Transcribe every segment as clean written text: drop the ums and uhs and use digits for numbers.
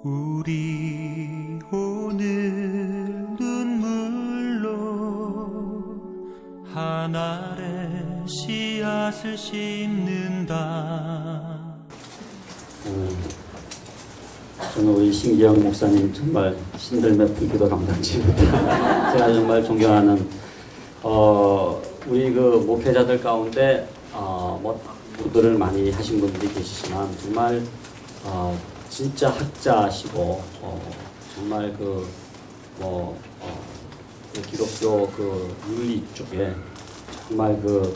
우리 오늘 눈물로 하늘에 씨앗을 심는다. 저는 우리 신기영 목사님 정말 신들매 불기도 감당지입니다. 제가 정말 존경하는 우리 그 목회자들 가운데 무도를 많이 하신 분들이 계시지만 정말 진짜 학자시고 정말 그 기독교 그 윤리 쪽에 정말 그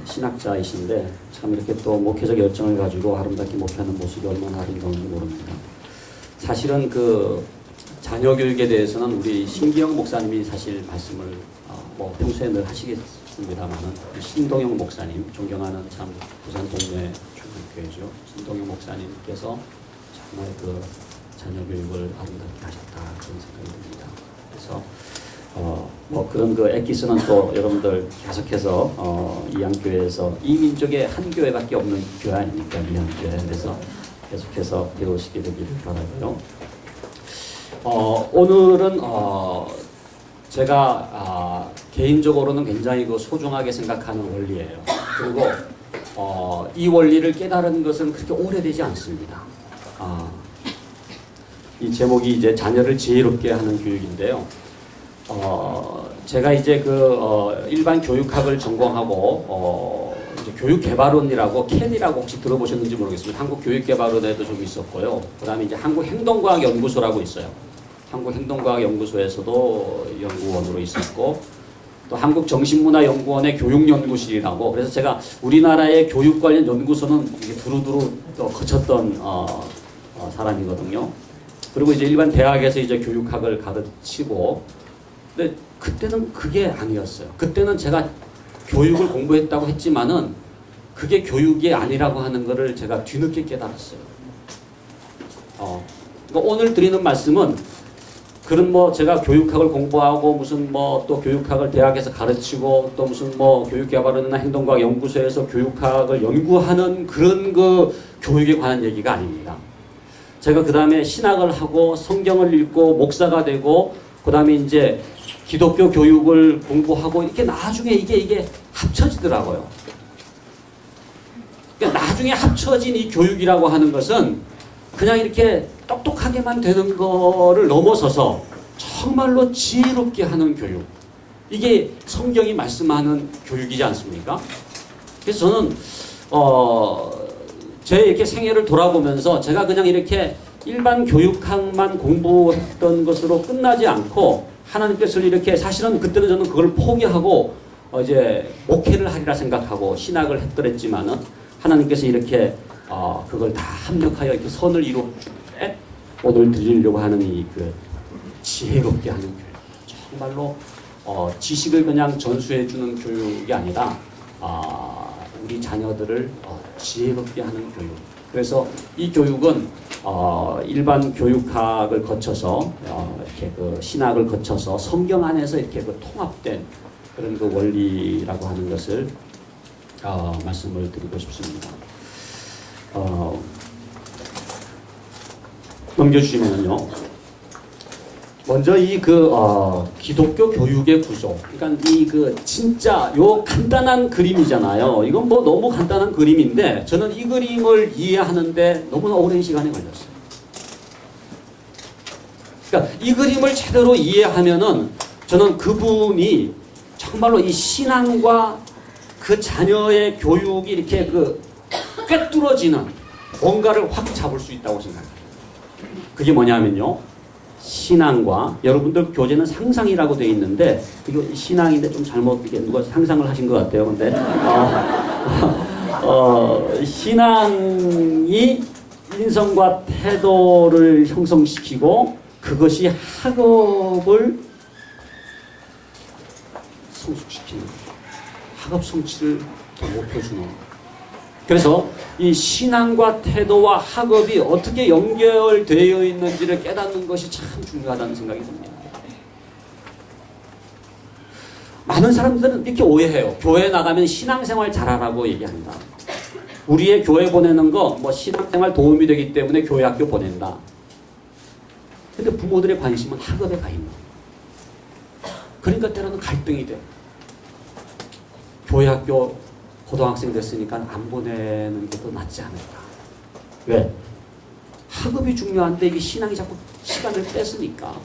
신학자이신데 참 이렇게 또 목회적 열정을 가지고 아름답게 목회하는 모습이 얼마나 아름다운지 모릅니다. 사실은 그 자녀 교육에 대해서는 우리 신기영 목사님이 사실 말씀을 평소에 늘 하시겠습니다만은 신동영 목사님, 존경하는 참 부산 동네 교회죠. 신동영 목사님께서 정말 그 자녀 교육을 아름답게 하셨다 그런 생각이 듭니다. 그래서 그런 그 엑기스는 또 여러분들 계속해서 이양교회에서 이 민족에 한 교회밖에 없는 교회 아닙니까? 이양교회. 그래서 계속해서 배우시게 되기를 바라고요. 오늘은 제가 개인적으로는 굉장히 그 소중하게 생각하는 원리예요. 그리고 이 원리를 깨달은 것은 그렇게 오래되지 않습니다. 이 제목이 이제 자녀를 지혜롭게 하는 교육인데요. 제가 이제 일반 교육학을 전공하고 이제 교육개발원이라고 캔이라고 혹시 들어보셨는지 모르겠습니다. 한국교육개발원에도 좀 있었고요. 그다음에 이제 한국행동과학연구소라고 있어요. 한국행동과학연구소에서도 연구원으로 있었고, 또 한국정신문화연구원의 교육연구실이라고. 그래서 제가 우리나라의 교육 관련 연구소는 이게 두루두루 거쳤던 사람이거든요. 그리고 이제 일반 대학에서 이제 교육학을 가르치고, 근데 그때는 그게 아니었어요. 그때는 제가 교육을 공부했다고 했지만은 그게 교육이 아니라고 하는 거를 제가 뒤늦게 깨달았어요. 그러니까 오늘 드리는 말씀은 그런 제가 교육학을 공부하고 무슨 또 교육학을 대학에서 가르치고 또 무슨 교육개발원이나 행동과학 연구소에서 교육학을 연구하는 그런 그 교육에 관한 얘기가 아닙니다. 제가 그 다음에 신학을 하고 성경을 읽고 목사가 되고 그 다음에 이제 기독교 교육을 공부하고 이렇게 나중에 이게 합쳐지더라고요. 그러니까 나중에 합쳐진 이 교육이라고 하는 것은 그냥 이렇게 똑똑하게만 되는 거를 넘어서서 정말로 지혜롭게 하는 교육. 이게 성경이 말씀하는 교육이지 않습니까? 그래서 저는 제 이렇게 생애를 돌아보면서 제가 그냥 이렇게 일반 교육학만 공부했던 것으로 끝나지 않고 하나님께서 이렇게 사실은 그때는 저는 그걸 포기하고 이제 목회를 하리라 생각하고 신학을 했더랬지만은 하나님께서 이렇게 그걸 다 합력하여 이렇게 선을 이루어 오늘 드리려고 하는 이 그 지혜롭게 하는 교육. 정말로 지식을 그냥 전수해 주는 교육이 아니라 우리 자녀들을 지혜롭게 하는 교육. 그래서 이 교육은 일반 교육학을 거쳐서 이렇게 그 신학을 거쳐서 성경 안에서 이렇게 그 통합된 그런 그 원리라고 하는 것을 말씀을 드리고 싶습니다. 넘겨주시면요. 먼저 이 기독교 교육의 구조. 그러니까 이 진짜 요 간단한 그림이잖아요. 이건 너무 간단한 그림인데 저는 이 그림을 이해하는데 너무나 오랜 시간이 걸렸어요. 그러니까 이 그림을 제대로 이해하면은 저는 그분이 정말로 이 신앙과 그 자녀의 교육이 이렇게 꿰뚫어지는 뭔가를 확 잡을 수 있다고 생각해요. 그게 뭐냐면요. 신앙과 여러분들 교재는 상상이라고 되어 있는데 이거 신앙인데 좀 잘못 이게 누가 상상을 하신 것 같아요. 근데 신앙이 인성과 태도를 형성시키고 그것이 학업을 성숙시키는 학업 성취를 더 높여주는. 그래서 이 신앙과 태도와 학업이 어떻게 연결되어 있는지를 깨닫는 것이 참 중요하다는 생각이 듭니다. 많은 사람들은 이렇게 오해해요. 교회 나가면 신앙생활 잘하라고 얘기한다. 우리의 교회 보내는 거 신앙생활 도움이 되기 때문에 교회 학교 보낸다. 근데 부모들의 관심은 학업에 가 있는. 그러니까 때로는 갈등이 돼. 교회 학교 고등학생 됐으니까 안 보내는 게 더 낫지 않을까. 왜? 학업이 중요한데 이게 신앙이 자꾸 시간을 뺏으니까.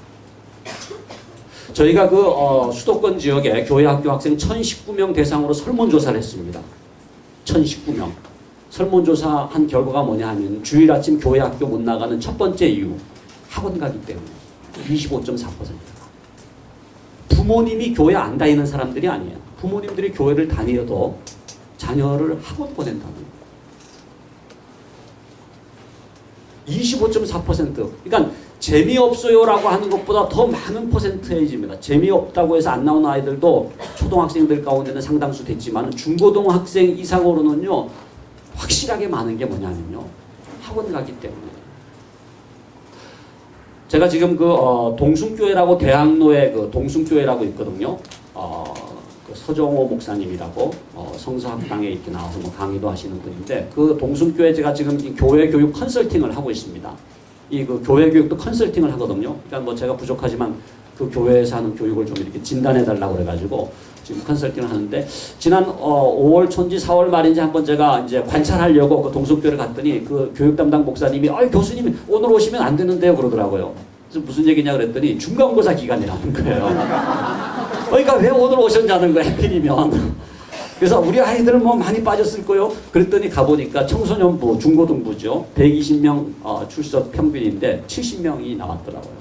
저희가 수도권 지역에 교회 학교 학생 1019명 대상으로 설문조사를 했습니다. 1019명. 설문조사한 결과가 뭐냐 하면 주일 아침 교회 학교 못 나가는 첫 번째 이유. 학원 가기 때문에. 25.4%가. 부모님이 교회 안 다니는 사람들이 아니에요. 부모님들이 교회를 다니어도 자녀를 학원 보낸다는 거예요. 25.4%. 그러니까 재미없어요라고 하는 것보다 더 많은 퍼센테이지입니다. 재미없다고 해서 안 나오는 아이들도 초등학생들 가운데는 상당수 됐지만 중고등학생 이상으로는요. 확실하게 많은 게 뭐냐면요. 학원 가기 때문에. 제가 지금 동숭교회라고 대학로에 동숭교회라고 있거든요. 서정호 목사님이라고 성서학당에 이렇게 나와서 강의도 하시는 분인데 그 동숭교회 제가 지금 이 교회 교육 컨설팅을 하고 있습니다. 이 교회 교육도 컨설팅을 하거든요. 그러니까 제가 부족하지만 그 교회에서 하는 교육을 좀 이렇게 진단해 달라고 그래가지고 지금 컨설팅을 하는데 지난 5월 초인지 4월 말인지 한번 제가 이제 관찰하려고 그 동숭교회를 갔더니 그 교육 담당 목사님이 교수님이 오늘 오시면 안 되는데요 그러더라고요. 그래서 무슨 얘기냐 그랬더니 중간고사 기간이라는 거예요. 그러니까 왜 오늘 오셨냐는 거예요, 하필이면. 그래서 우리 아이들 많이 빠졌을 거요. 그랬더니 가보니까 청소년부, 중고등부죠. 120명 출석 평균인데 70명이 나왔더라고요.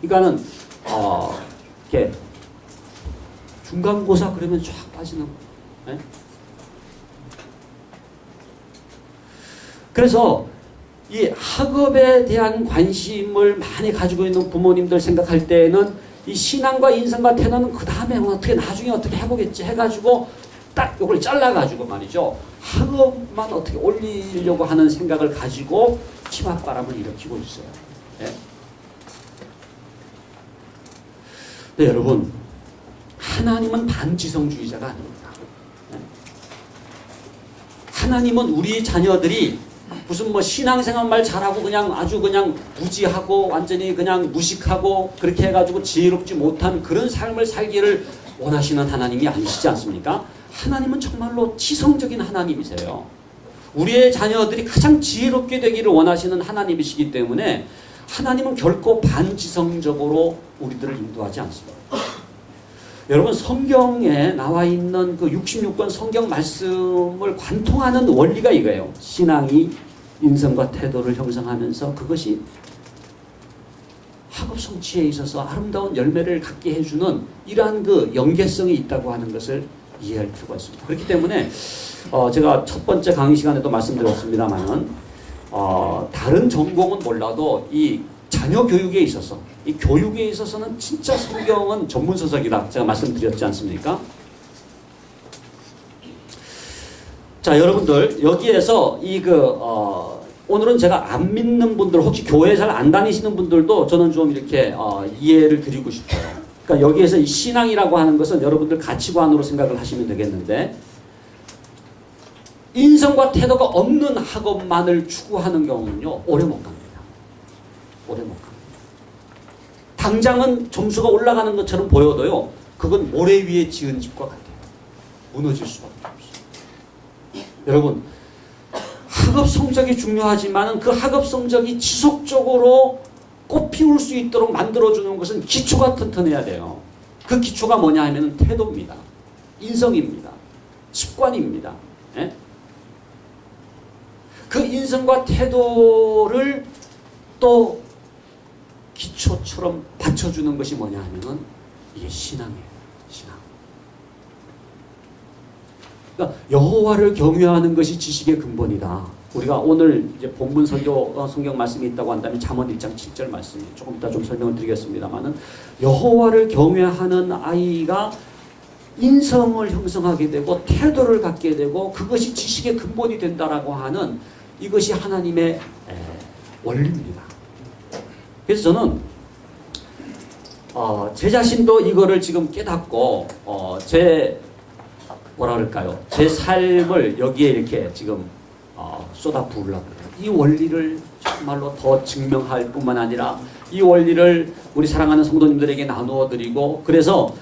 그러니까는, 이렇게 중간고사 그러면 쫙 빠지는 거예요. 그래서 이 학업에 대한 관심을 많이 가지고 있는 부모님들 생각할 때에는 이 신앙과 인성과 태도는 그 다음에 나중에 어떻게 해보겠지 해가지고 딱 이걸 잘라가지고 말이죠. 학업만 어떻게 올리려고 하는 생각을 가지고 치맛바람을 일으키고 있어요. 네? 네, 여러분. 하나님은 반지성주의자가 아닙니다. 네? 하나님은 우리 자녀들이 무슨 신앙생활 잘하고 그냥 아주 그냥 무지하고 완전히 그냥 무식하고 그렇게 해가지고 지혜롭지 못한 그런 삶을 살기를 원하시는 하나님이 아니시지 않습니까? 하나님은 정말로 지성적인 하나님이세요. 우리의 자녀들이 가장 지혜롭게 되기를 원하시는 하나님이시기 때문에 하나님은 결코 반지성적으로 우리들을 인도하지 않습니다. 여러분 성경에 나와 있는 그 66권 성경 말씀을 관통하는 원리가 이거예요. 신앙이 인성과 태도를 형성하면서 그것이 학업 성취에 있어서 아름다운 열매를 갖게 해주는 이러한 그 연계성이 있다고 하는 것을 이해할 필요가 있습니다. 그렇기 때문에 제가 첫 번째 강의 시간에도 말씀드렸습니다만은 다른 전공은 몰라도 이 자녀 교육에 있어서 이 교육에 있어서는 진짜 성경은 전문서적이다. 제가 말씀드렸지 않습니까? 자, 여러분들 여기에서 오늘은 제가 안 믿는 분들 혹시 교회 잘 안 다니시는 분들도 저는 좀 이렇게 이해를 드리고 싶어요. 그러니까 여기에서 이 신앙이라고 하는 것은 여러분들 가치관으로 생각을 하시면 되겠는데 인성과 태도가 없는 학업만을 추구하는 경우는요 오래 못 갑니다. 오래 못 갑니다. 당장은 점수가 올라가는 것처럼 보여도요 그건 모래 위에 지은 집과 같아요. 무너질 수밖에 없어요. 여러분 학업 성적이 중요하지만 그 학업 성적이 지속적으로 꽃피울 수 있도록 만들어주는 것은 기초가 튼튼해야 돼요. 그 기초가 뭐냐 하면 태도입니다. 인성입니다. 습관입니다. 예? 그 인성과 태도를 또 기초처럼 받쳐주는 것이 뭐냐 하면은 이게 신앙이에요. 신앙. 그러니까 여호와를 경외하는 것이 지식의 근본이다. 우리가 오늘 이제 본문 성경 말씀이 있다고 한다면 잠언 1장 7절 말씀이 조금 이따 좀 설명을 드리겠습니다만은 여호와를 경외하는 아이가 인성을 형성하게 되고 태도를 갖게 되고 그것이 지식의 근본이 된다라고 하는 이것이 하나님의 원리입니다. 그래서 저는 제 자신도 이거를 지금 깨닫고 제 삶을 여기에 이렇게 지금 쏟아 부으려고 해요. 이 원리를 정말로 더 증명할 뿐만 아니라 이 원리를 우리 사랑하는 성도님들에게 나누어 드리고, 그래서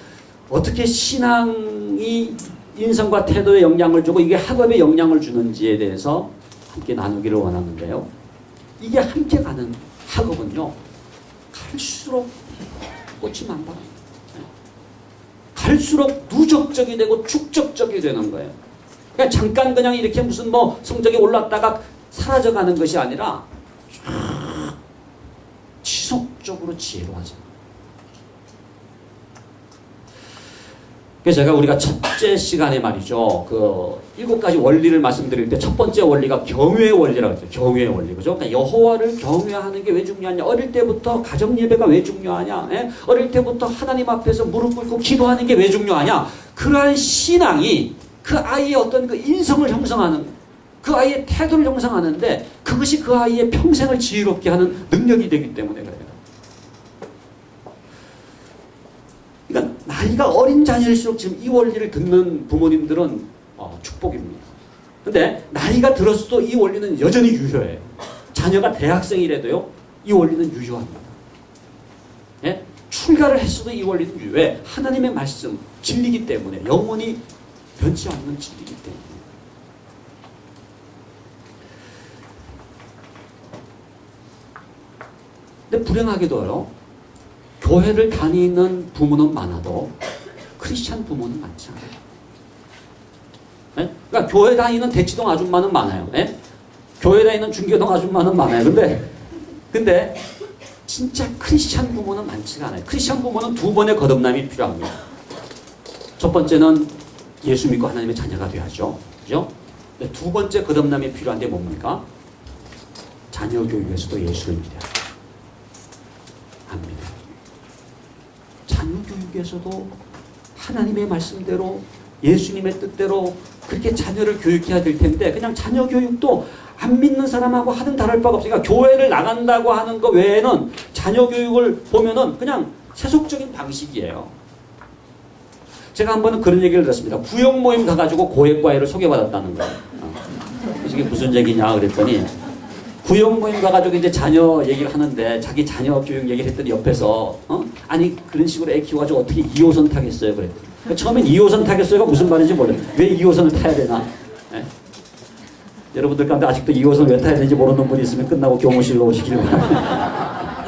어떻게 신앙이 인성과 태도에 영향을 주고 이게 학업에 영향을 주는지에 대해서 함께 나누기를 원하는데요. 이게 함께 가는 학업은요, 갈수록 꽃이 많다. 갈수록 누적적이 되고 축적적이 되는 거예요. 그러니까 잠깐 그냥 이렇게 무슨 뭐 성적이 올랐다가 사라져가는 것이 아니라 쫙 지속적으로 지혜로워져요. 그래서 제가 우리가 첫째 시간에 말이죠, 그 7가지 원리를 말씀드릴 때 첫 번째 원리가 경외의 원리라고 했죠. 경외의 원리, 그죠? 그러니까 여호와를 경외하는 게 왜 중요하냐? 어릴 때부터 가정 예배가 왜 중요하냐? 예? 어릴 때부터 하나님 앞에서 무릎 꿇고 기도하는 게 왜 중요하냐? 그러한 신앙이 그 아이의 어떤 그 인성을 형성하는, 그 아이의 태도를 형성하는데 그것이 그 아이의 평생을 지혜롭게 하는 능력이 되기 때문에 그래요. 그러니까 나이가 어린 자녀일수록 지금 이 원리를 듣는 부모님들은 축복입니다. 근데 나이가 들었어도 이 원리는 여전히 유효해요. 자녀가 대학생이라도요, 이 원리는 유효합니다. 예? 출가를 했어도 이 원리는 유효해. 하나님의 말씀, 진리기 때문에, 영원히 변치 않는 진리기 때문에. 근데 불행하게도요, 교회를 다니는 부모는 많아도 크리스찬 부모는 많지 않아요. 네? 그러니까 교회 다니는 대치동 아줌마는 많아요. 네? 교회 다니는 중계동 아줌마는 많아요. 근데 진짜 크리스찬 부모는 많지가 않아요. 크리스찬 부모는 두 번의 거듭남이 필요합니다. 첫 번째는 예수 믿고 하나님의 자녀가 돼야죠. 그죠? 두 번째 거듭남이 필요한데 뭡니까? 자녀 교육에서도 예수를 믿어야 돼요. 안 믿어요. 자녀 교육에서도 하나님의 말씀대로 예수님의 뜻대로 그렇게 자녀를 교육해야 될 텐데, 그냥 자녀 교육도 안 믿는 사람하고 하는 다를 바가 없으니까 교회를 나간다고 하는 것 외에는 자녀 교육을 보면은 그냥 세속적인 방식이에요. 제가 한 번은 그런 얘기를 들었습니다. 구역 모임 가가지고 고액과외를 소개받았다는 거예요. 그래서 이게 무슨 얘기냐 그랬더니, 구역 모임 가가지고 이제 자녀 얘기를 하는데 자기 자녀 교육 얘기를 했더니 옆에서 아니 그런 식으로 애 키워가지고 어떻게 2호선 타겠어요 그랬더니, 그러니까 처음엔 2호선 타겠어요가 무슨 말인지 몰라요. 왜 2호선을 타야 되나? 네? 여러분들 가운데 아직도 2호선 왜 타야 되는지 모르는 분이 있으면 끝나고 교무실로 오시길 바랍니다.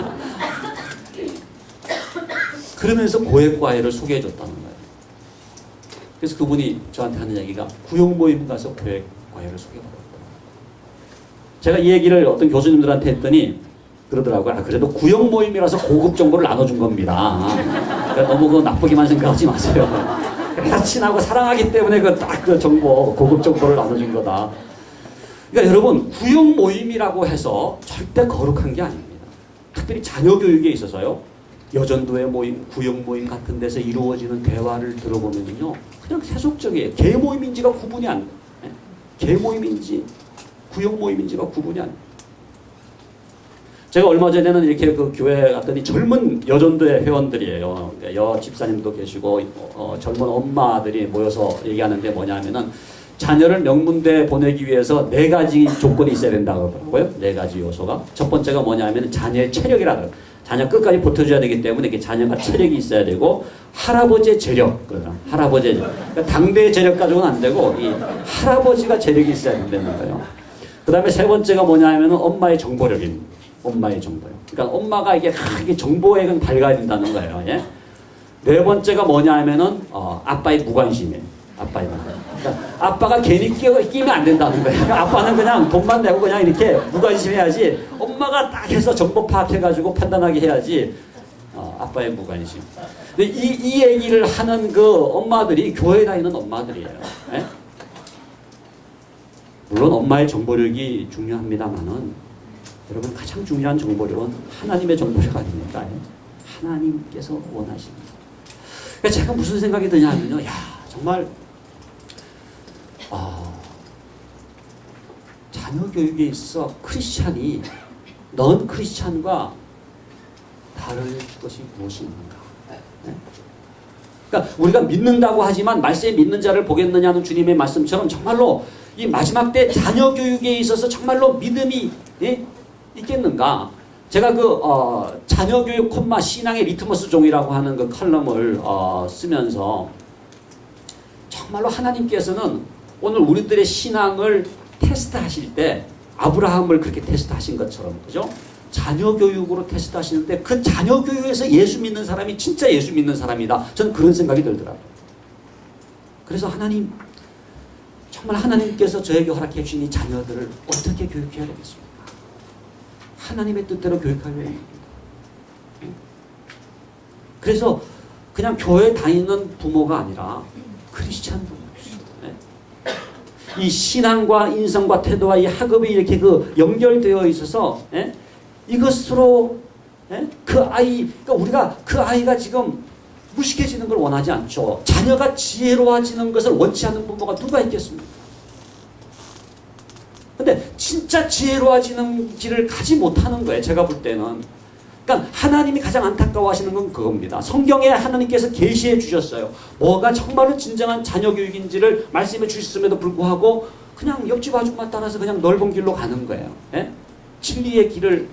그러면서 고액과외를 소개해 줬다는 거예요. 그래서 그분이 저한테 하는 얘기가 구역 모임 가서 고액과외를 소개받았다. 제가 이 얘기를 어떤 교수님들한테 했더니 그러더라고요. 아, 그래도 구역 모임이라서 고급 정보를 나눠준 겁니다. 그러니까 너무 그거 나쁘게만 생각하지 마세요. 그래서 친하고 사랑하기 때문에 그 정보, 고급 정보를 나눠준 거다. 그러니까 여러분, 구역 모임이라고 해서 절대 거룩한 게 아닙니다. 특별히 자녀 교육에 있어서요, 여전도의 모임, 구역 모임 같은 데서 이루어지는 대화를 들어보면요, 그냥 세속적이에요. 개 모임인지가 구분이 안 돼요. 개 모임인지 구역 모임인지가 구분이 안 돼요. 제가 얼마 전에는 이렇게 그 교회 갔더니 젊은 여전도의 회원들이에요. 여 집사님도 계시고 젊은 엄마들이 모여서 얘기하는데 뭐냐면은 자녀를 명문대 보내기 위해서 4가지 조건이 있어야 된다고 하더라고요. 4가지 요소가. 첫 번째가 뭐냐면 자녀의 체력이라는, 자녀 끝까지 버텨줘야 되기 때문에 이렇게 자녀가 체력이 있어야 되고, 할아버지의 재력, 그러나 할아버지의 재력. 그러니까 당대의 재력 가지고는 안 되고 이 할아버지가 재력이 있어야 된다는 거예요. 그 다음에 세 번째가 뭐냐면 엄마의 정보력입니다. 엄마의 정보력. 그러니까 엄마가 이게 정보액은 밝아야 된다는 거예요. 예? 네 번째가 뭐냐면은 아빠의 무관심이에요. 아빠의 무관심. 그러니까 아빠가 괜히 끼면 안 된다는 거예요. 그러니까 아빠는 그냥 돈만 내고 그냥 이렇게 무관심해야지, 엄마가 딱 해서 정보 파악해가지고 판단하게 해야지. 아빠의 무관심. 근데 이 얘기를 하는 그 엄마들이 교회에 다니는 엄마들이에요. 예? 물론 엄마의 정보력이 중요합니다만은, 여러분 가장 중요한 정보력은 하나님의 정보력 아닙니까? 하나님께서 원하십니다. 그러니까 제가 무슨 생각이 드냐면요, 야 정말 자녀 교육에 있어 크리스찬이 넌 크리스찬과 다를 것이 무엇이 있는가? 네? 그러니까 우리가 믿는다고 하지만 말세에 믿는 자를 보겠느냐는 주님의 말씀처럼 정말로 이 마지막 때 자녀 교육에 있어서 정말로 믿음이 있겠는가? 제가 자녀교육 신앙의 리트머스 종이라고 하는 그 컬럼을 쓰면서 정말로 하나님께서는 오늘 우리들의 신앙을 테스트하실 때 아브라함을 그렇게 테스트하신 것처럼, 그죠? 자녀교육으로 테스트하시는데 그 자녀교육에서 예수 믿는 사람이 진짜 예수 믿는 사람이다. 저는 그런 생각이 들더라고요. 그래서 정말 하나님께서 저에게 허락해 주신 이 자녀들을 어떻게 교육해야 되겠습니까? 하나님의 뜻대로 교육하려 합니다. 그래서 그냥 교회 다니는 부모가 아니라 크리스찬 부모입니다. 이 신앙과 인성과 태도와 이 학업이 이렇게 연결되어 있어서 이것으로 그러니까 우리가 그 아이가 지금 무식해지는 걸 원하지 않죠. 자녀가 지혜로워지는 것을 원치 않는 부모가 누가 있겠습니까? 근데 진짜 지혜로워지는 길을 가지 못하는 거예요. 제가 볼 때는. 그러니까 하나님이 가장 안타까워하시는 건 그겁니다. 성경에 하나님께서 계시해 주셨어요. 뭐가 정말로 진정한 자녀 교육인지를 말씀해 주셨음에도 불구하고 그냥 옆집 아줌마 따라서 그냥 넓은 길로 가는 거예요. 예? 진리의 길을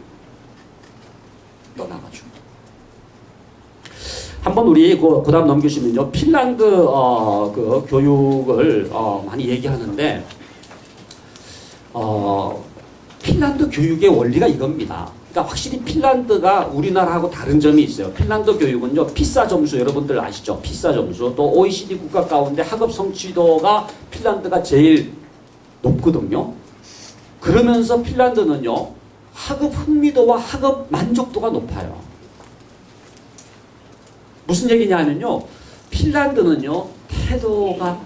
떠나가지고. 한번 우리 그 다음 넘기시면요. 핀란드 그 교육을 많이 얘기하는데 핀란드 교육의 원리가 이겁니다. 그러니까 확실히 핀란드가 우리나라하고 다른 점이 있어요. 핀란드 교육은요, 피사 점수 여러분들 아시죠? 피사 점수. 또 OECD 국가 가운데 학업 성취도가 핀란드가 제일 높거든요. 그러면서 핀란드는요, 학업 흥미도와 학업 만족도가 높아요. 무슨 얘기냐면요, 핀란드는요, 태도가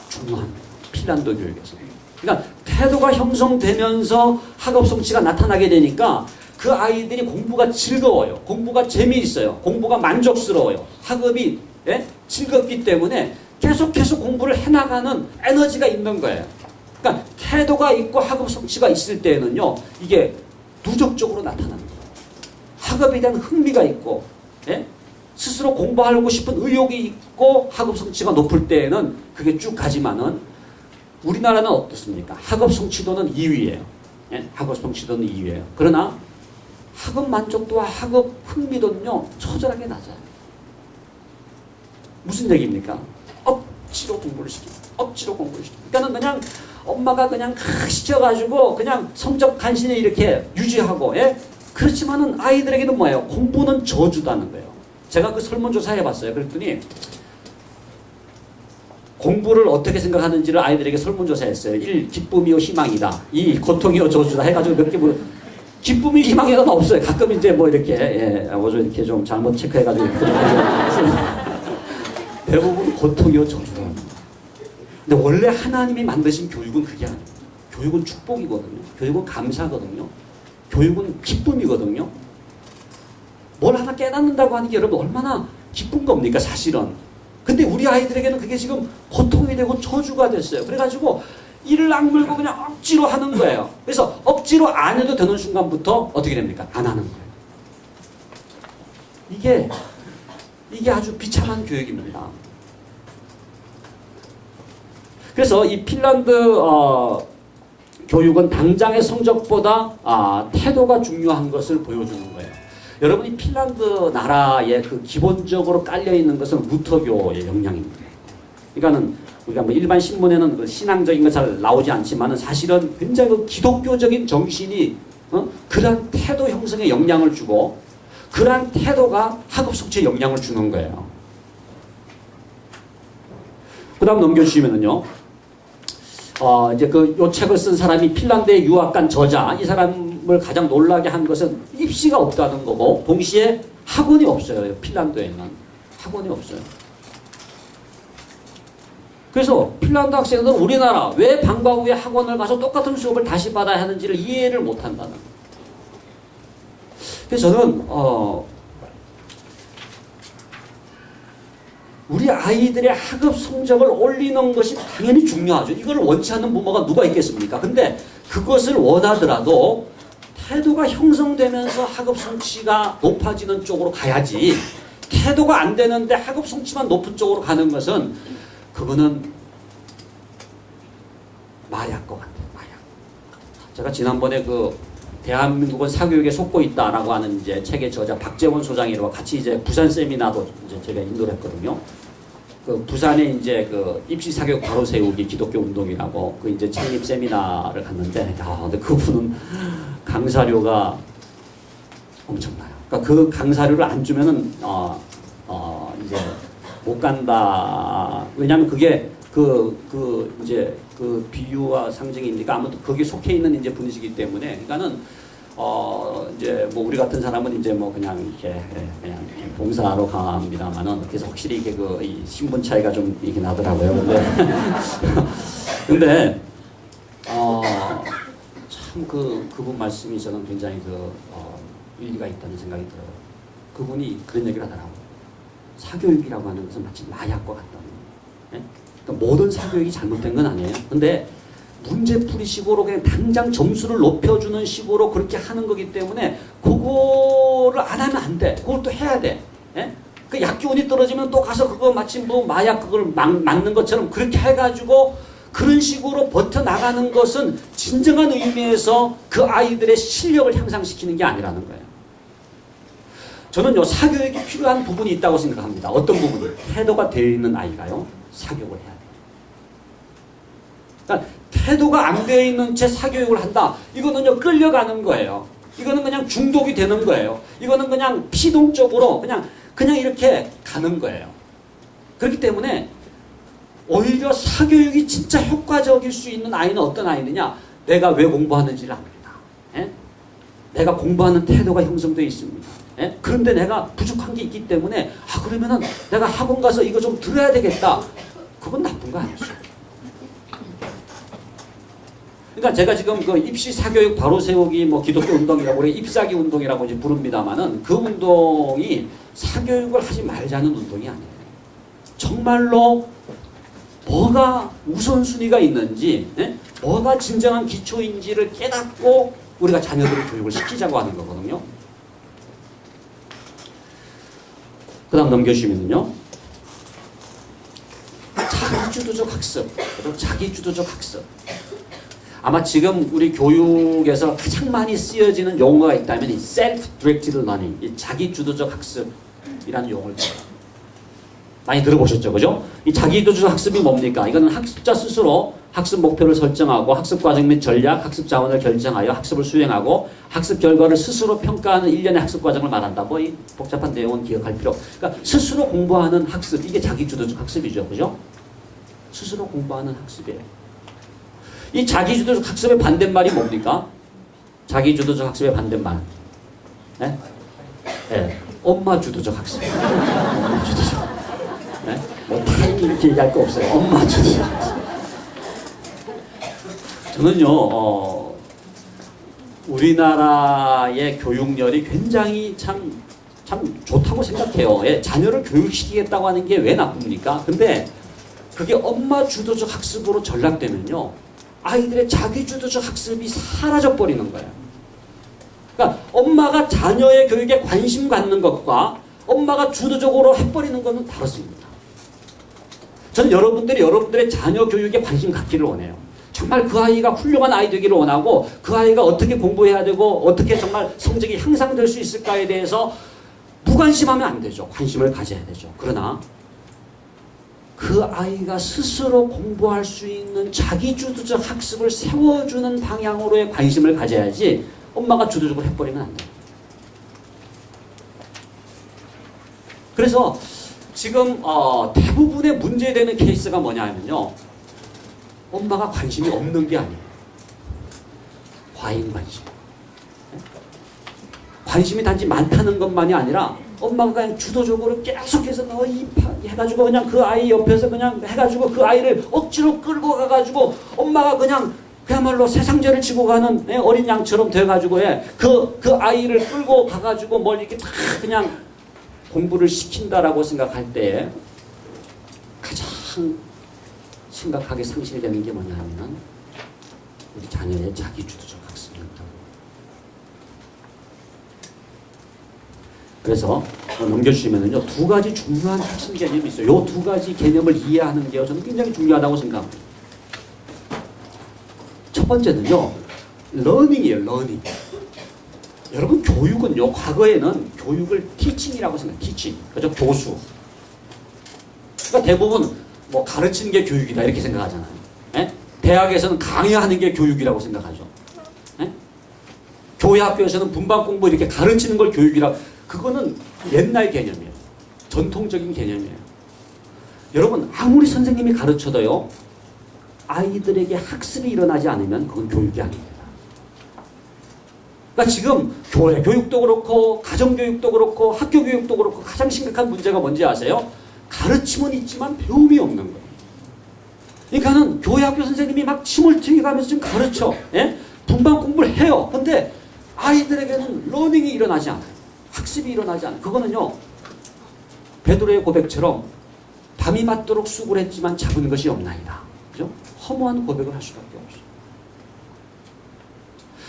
중요합니다. 핀란드 교육에서. 그러니까 태도가 형성되면서 학업 성취가 나타나게 되니까 그 아이들이 공부가 즐거워요. 공부가 재미있어요. 공부가 만족스러워요. 학업이 즐겁기 때문에 계속 공부를 해나가는 에너지가 있는 거예요. 그러니까 태도가 있고 학업 성취가 있을 때는요, 이게 누적적으로 나타나는 거예요. 학업에 대한 흥미가 있고 스스로 공부하고 싶은 의욕이 있고 학업 성취가 높을 때에는 그게 쭉 가지만은 우리나라는 어떻습니까? 학업 성취도는 2위예요. 학업 성취도는 2위예요. 그러나 학업 만족도와 학업 흥미도는요, 처절하게 낮아요. 무슨 얘기입니까? 억지로 공부를 시키고, 억지로 공부를 시키고. 그러니까 그냥 엄마가 그냥 시켜가지고 그냥 성적 간신히 이렇게 유지하고, 그렇지만은 아이들에게는 뭐예요? 공부는 저주다는 거예요. 제가 그 설문조사 해봤어요. 그랬더니 공부를 어떻게 생각하는지를 아이들에게 설문조사했어요. 1. 기쁨이요 희망이다. 2. 고통이요 저주다. 해가지고 몇 개 기쁨이 희망이는 없어요. 가끔 이제 뭐 이렇게 뭐죠 이렇게 좀 잘못 체크해가지고 대부분 고통이요 저주다. 근데 원래 하나님이 만드신 교육은 그게 아니에요. 교육은 축복이거든요. 교육은 감사거든요. 교육은 기쁨이거든요. 뭘 하나 깨닫는다고 하는 게 여러분 얼마나 기쁜 겁니까 사실은. 근데 우리 아이들에게는 그게 지금 고통이 되고 저주가 됐어요. 그래가지고 이를 악물고 그냥 억지로 하는 거예요. 그래서 억지로 안 해도 되는 순간부터 어떻게 됩니까? 안 하는 거예요. 이게 아주 비참한 교육입니다. 그래서 이 핀란드 교육은 당장의 성적보다 태도가 중요한 것을 보여주는 거예요. 여러분이 핀란드 나라에 그 기본적으로 깔려있는 것은 루터교의 영향입니다. 그러니까는 우리가 뭐 일반 신문에는 그 신앙적인 거 잘 나오지 않지만은 사실은 굉장히 그 기독교적인 정신이 그러한 태도 형성에 영향을 주고 그러한 태도가 학업 성취에 영향을 주는 거예요. 그 다음 넘겨주시면은요. 이제 요 책을 쓴 사람이 핀란드에 유학 간 저자, 이 사람을 가장 놀라게 한 것은 입시가 없다는 거고, 동시에 학원이 없어요. 핀란드에는. 학원이 없어요. 그래서 핀란드 학생들은 우리나라 왜 방과 후에 학원을 가서 똑같은 수업을 다시 받아야 하는지를 이해를 못 한다는 거예요. 그래서 저는, 우리 아이들의 학업 성적을 올리는 것이 당연히 중요하죠. 이걸 원치 않는 부모가 누가 있겠습니까? 근데 그것을 원하더라도 태도가 형성되면서 학업 성취가 높아지는 쪽으로 가야지, 태도가 안 되는데 학업 성취만 높은 쪽으로 가는 것은 그거는 마약과 같아요. 마약. 제가 지난번에 그 대한민국은 사교육에 속고 있다라고 하는 이제 책의 저자 박재원 소장이라고 같이 이제 부산 세미나도 이제 제가 인도를 했거든요. 그 부산에 이제 그 입시 사교육 바로 세우기 기독교 운동이라고 그 이제 창립 세미나를 갔는데, 근데 그분은 강사료가 엄청나요. 그러니까 그 강사료를 안 주면은 이제 못 간다. 왜냐하면 그게 이제 그 비유와 상징이니까 아무튼 거기에 속해 있는 이제 분이시기 때문에, 그러니까는 이제 뭐 우리 같은 사람은 이제 뭐 그냥 이렇게 그냥 봉사하러 갑니다만은, 그래서 확실히 이게 이 신분 차이가 좀 이게 나더라고요. 근데 참 그분 말씀이 저는 굉장히 일리가 있다는 생각이 들어요. 그분이 그런 얘기를 하더라고요. 사교육이라고 하는 것은 마치 마약과 같다는. 예? 그러니까 모든 사교육이 잘못된 건 아니에요. 근데 문제풀이 식으로 그냥 당장 점수를 높여주는 식으로 그렇게 하는 거기 때문에 그거를 안 하면 안 돼. 그걸 또 해야 돼. 예? 그 약기운이 떨어지면 또 가서 그거 마치 뭐 마약 그걸 막는 것처럼 그렇게 해가지고 그런 식으로 버텨나가는 것은 진정한 의미에서 그 아이들의 실력을 향상시키는 게 아니라는 거예요. 저는요, 사교육이 필요한 부분이 있다고 생각합니다. 어떤 부분이? 태도가 되어 있는 아이가요, 사교육을 해야 돼요. 그러니까 태도가 안 되어 있는 채 사교육을 한다. 이거는요, 끌려가는 거예요. 이거는 그냥 중독이 되는 거예요. 이거는 그냥 피동적으로 그냥 이렇게 가는 거예요. 그렇기 때문에 오히려 사교육이 진짜 효과적일 수 있는 아이는 어떤 아이느냐? 내가 왜 공부하는지를 압니다. 예? 내가 공부하는 태도가 형성되어 있습니다. 예? 그런데 내가 부족한 게 있기 때문에 그러면은 내가 학원 가서 이거 좀 들어야 되겠다. 그건 나쁜 거 아니죠. 그러니까 제가 지금 그 입시 사교육 바로 세우기 뭐 기독교 운동이라고 우리 입사기 운동이라고 이제 부릅니다만은, 그 운동이 사교육을 하지 말자는 운동이 아니에요. 정말로 뭐가 우선순위가 있는지, 뭐가 진정한 기초인지를 깨닫고 우리가 자녀들을 교육을 시키자고 하는 거거든요. 그 다음 넘겨주시면요. 자기주도적 학습, 자기주도적 학습. 아마 지금 우리 교육에서 가장 많이 쓰여지는 용어가 있다면 이 self-directed learning, 이 자기주도적 학습이라는 용어를 많이 들어보셨죠, 그죠? 이 자기주도적 학습이 뭡니까? 이거는 학습자 스스로 학습 목표를 설정하고 학습 과정 및 전략, 학습 자원을 결정하여 학습을 수행하고 학습 결과를 스스로 평가하는 일련의 학습 과정을 말한다. 뭐 이 복잡한 내용은 기억할 필요. 그러니까 스스로 공부하는 학습, 이게 자기주도적 학습이죠, 그죠? 스스로 공부하는 학습이에요. 이 자기주도적 학습의 반대말이 뭡니까? 자기주도적 학습의 반대말. 네? 네. 엄마주도적 학습. 엄마주도적. 네? 뭐 타임 이렇게 얘기할 거 없어요. 엄마주도적 학습. 저는요, 우리나라의 교육열이 굉장히 참 좋다고 생각해요. 예, 자녀를 교육시키겠다고 하는 게 왜 나쁩니까? 근데 그게 엄마 주도적 학습으로 전락되면요, 아이들의 자기주도적 학습이 사라져버리는 거예요. 그러니까 엄마가 자녀의 교육에 관심 갖는 것과 엄마가 주도적으로 해버리는 것은 다릅니다. 저는 여러분들의 자녀 교육에 관심 갖기를 원해요. 정말 그 아이가 훌륭한 아이 되기를 원하고, 그 아이가 어떻게 공부해야 되고 어떻게 정말 성적이 향상될 수 있을까에 대해서 무관심하면 안 되죠. 관심을 가져야 되죠. 그러나 그 아이가 스스로 공부할 수 있는 자기주도적 학습을 세워주는 방향으로의 관심을 가져야지 엄마가 주도적으로 해버리면 안 돼요. 그래서 지금 대부분의 문제되는 케이스가 뭐냐면요, 엄마가 관심이 없는 게 아니에요. 과잉 관심. 관심이 단지 많다는 것만이 아니라 엄마가 그냥 주도적으로 계속해서 해가지고 그냥 그 아이 옆에서 그냥 해가지고 그 아이를 억지로 끌고 가가지고 엄마가 그야말로 세상죄를 지고 가는 어린 양처럼 돼가지고 그 아이를 끌고 가가지고 뭘 이렇게 다 그냥 공부를 시킨다라고 생각할 때 가장 심각하게 상실되는 게 뭐냐면 우리 자녀의 자기주도적 학습입니다. 그래서 넘겨주시면은요, 두 가지 중요한 핵심 개념이 있어요. 이 두 가지 개념을 이해하는 게 저는 굉장히 중요하다고 생각합니다. 첫 번째는요, 러닝이에요, 러닝. 여러분 교육은요, 과거에는 교육을 티칭이라고 생각해요. 티칭. 그죠? 교수. 그러니까 대부분 뭐 가르치는 게 교육이다 이렇게 생각하잖아요. 예? 대학에서는 강의하는 게 교육이라고 생각하죠. 예? 교회 학교에서는 분반 공부 이렇게 가르치는 걸 교육이라. 그거는 옛날 개념이에요. 전통적인 개념이에요. 여러분 아무리 선생님이 가르쳐도요, 아이들에게 학습이 일어나지 않으면 그건 교육이 아닙니다. 그러니까 지금 교회 교육도 그렇고 가정교육도 그렇고 학교교육도 그렇고 가장 심각한 문제가 뭔지 아세요? 가르침은 있지만 배움이 없는 거예요. 그러니까는 교회 학교 선생님이 막 침을 튀겨가면서 좀 가르쳐. 예? 분반 공부를 해요. 근데 아이들에게는 러닝이 일어나지 않아요. 학습이 일어나지 않아요. 그거는요, 베드로의 고백처럼 밤이 맞도록 수고를 했지만 잡은 것이 없나이다. 그죠? 허무한 고백을 할 수밖에 없어요.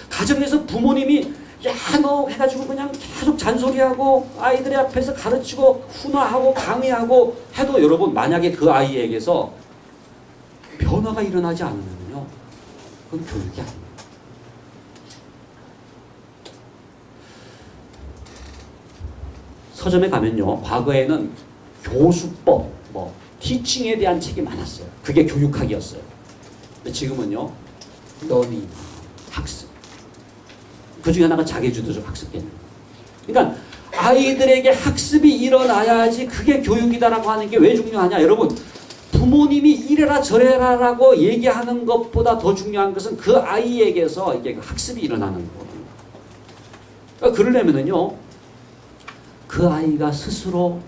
가정에서 부모님이 야 너 해가지고 그냥 계속 잔소리하고 아이들의 앞에서 가르치고 훈화하고 강의하고 해도 여러분 만약에 그 아이에게서 변화가 일어나지 않으면요, 그건 교육이 아닙니다. 서점에 가면요, 과거에는 교수법, 뭐 티칭에 대한 책이 많았어요. 그게 교육학이었어요. 근데 지금은요, 러닝, 학습. 그 중에 하나가 자기주도적 학습 개념. 그러니까 아이들에게 학습이 일어나야지 그게 교육이다라고 하는 게 왜 중요하냐? 여러분, 부모님이 이래라 저래라라고 얘기하는 것보다 더 중요한 것은 그 아이에게서 이게 학습이 일어나는 거거든요. 그러니까 그러려면은요, 그 아이가 스스로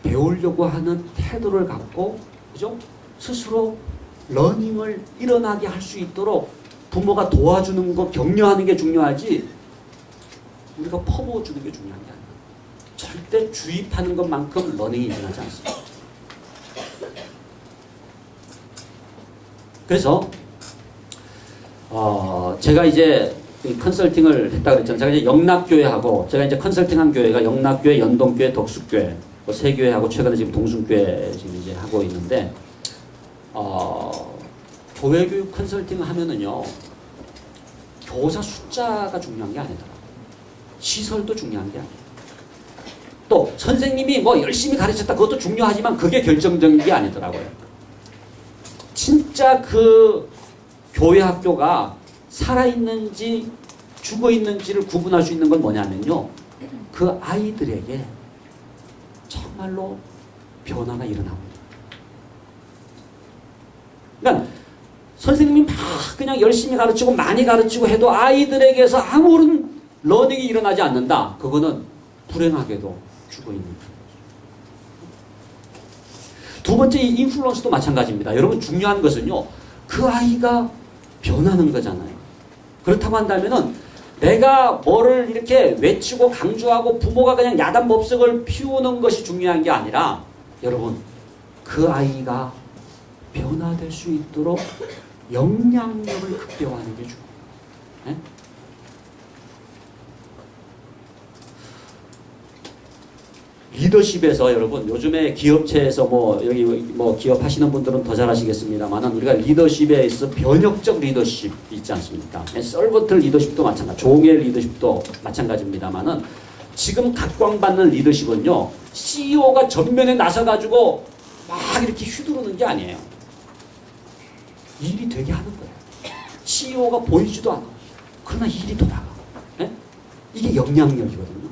배우려고 하는 태도를 갖고, 그죠? 스스로 러닝을 일어나게 할 수 있도록 부모가 도와주는 거, 격려하는 게 중요하지 우리가 퍼부어주는 게 중요한 게 아니에요. 절대 주입하는 것만큼 러닝이 일어나지 않습니다. 그래서 제가 이제 컨설팅을 했다 그랬잖아요. 제가 이제 영락교회하고, 제가 이제 컨설팅한 교회가 영락교회, 연동교회, 덕수교회, 뭐 세 교회하고 최근에 지금 동순교회 지금 이제 하고 있는데, 교회교육 컨설팅을 하면은요, 교사 숫자가 중요한 게 아니더라고요. 시설도 중요한 게 아니에요. 또 선생님이 뭐 열심히 가르쳤다, 그것도 중요하지만 그게 결정적인 게 아니더라고요. 진짜 그 교회 학교가 살아있는지 죽어있는지를 구분할 수 있는 건 뭐냐면요, 그 아이들에게 정말로 변화가 일어납니다. 그러니까 선생님이 막 그냥 열심히 가르치고 많이 가르치고 해도 아이들에게서 아무런 러닝이 일어나지 않는다. 그거는 불행하게도 죽어있는 거예요. 두 번째, 이 인플루언스도 마찬가지입니다. 여러분 중요한 것은요, 그 아이가 변하는 거잖아요. 그렇다고 한다면은 내가 뭐를 이렇게 외치고 강조하고 부모가 그냥 야단법석을 피우는 것이 중요한 게 아니라, 여러분 그 아이가 변화될 수 있도록 영향력을 극대화하는 게 중요해요. 리더십에서 여러분 요즘에 기업체에서 뭐 여기 뭐 기업 하시는 분들은 더 잘 아시겠습니다만은, 우리가 리더십에 있어 변혁적 리더십 있지 않습니까? 서번트 리더십도 마찬가지, 종의 리더십도 마찬가지입니다만은, 지금 각광받는 리더십은요, CEO가 전면에 나서 가지고 막 이렇게 휘두르는 게 아니에요. 일이 되게 하는 거예요. CEO가 보이지도 않아. 그러나 일이 돌아가. 이게 영향력이거든요.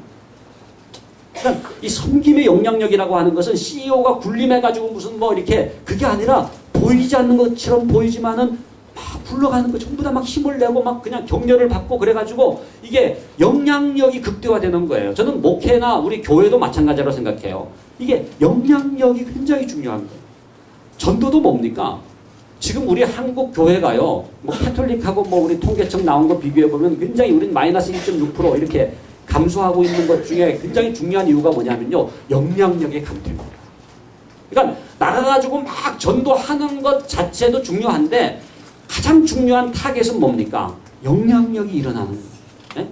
그러니까 이 섬김의 영향력이라고 하는 것은 CEO가 군림해가지고 무슨 뭐 이렇게, 그게 아니라 보이지 않는 것처럼 보이지만은 막 굴러가는 거 전부 다 막 힘을 내고 막 그냥 격려를 받고 그래가지고 이게 영향력이 극대화되는 거예요. 저는 목회나 우리 교회도 마찬가지라고 생각해요. 이게 영향력이 굉장히 중요한 거예요. 전도도 뭡니까? 지금 우리 한국 교회가요, 뭐 캐톨릭하고 뭐 우리 통계청 나온 거 비교해 보면 굉장히 우린 마이너스 1.6% 이렇게 감소하고 있는 것 중에 굉장히 중요한 이유가 뭐냐면요, 영향력의 감퇴입니다. 그러니까 나가가지고 막 전도하는 것 자체도 중요한데 가장 중요한 타겟은 뭡니까? 영향력이 일어나는 거예요. 네?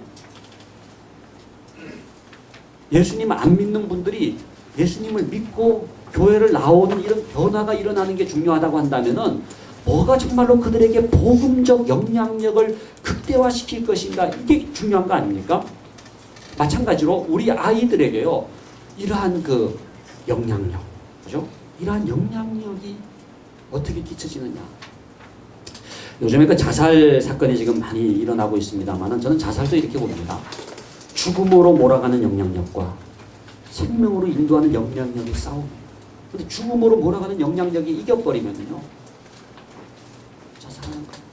예수님 안 믿는 분들이 예수님을 믿고 교회를 나오는 이런 변화가 일어나는 게 중요하다고 한다면은, 뭐가 정말로 그들에게 복음적 영향력을 극대화시킬 것인가, 이게 중요한 거 아닙니까? 마찬가지로 우리 아이들에게요, 이러한 그 영향력, 그죠? 이러한 영향력이 어떻게 끼쳐지느냐. 요즘에 그 자살 사건이 지금 많이 일어나고 있습니다만은 저는 자살도 이렇게 봅니다. 죽음으로 몰아가는 영향력과 생명으로 인도하는 영향력의 싸움. 근데 죽음으로 몰아가는 영향력이 이겨버리면요, 자살하는 거예요.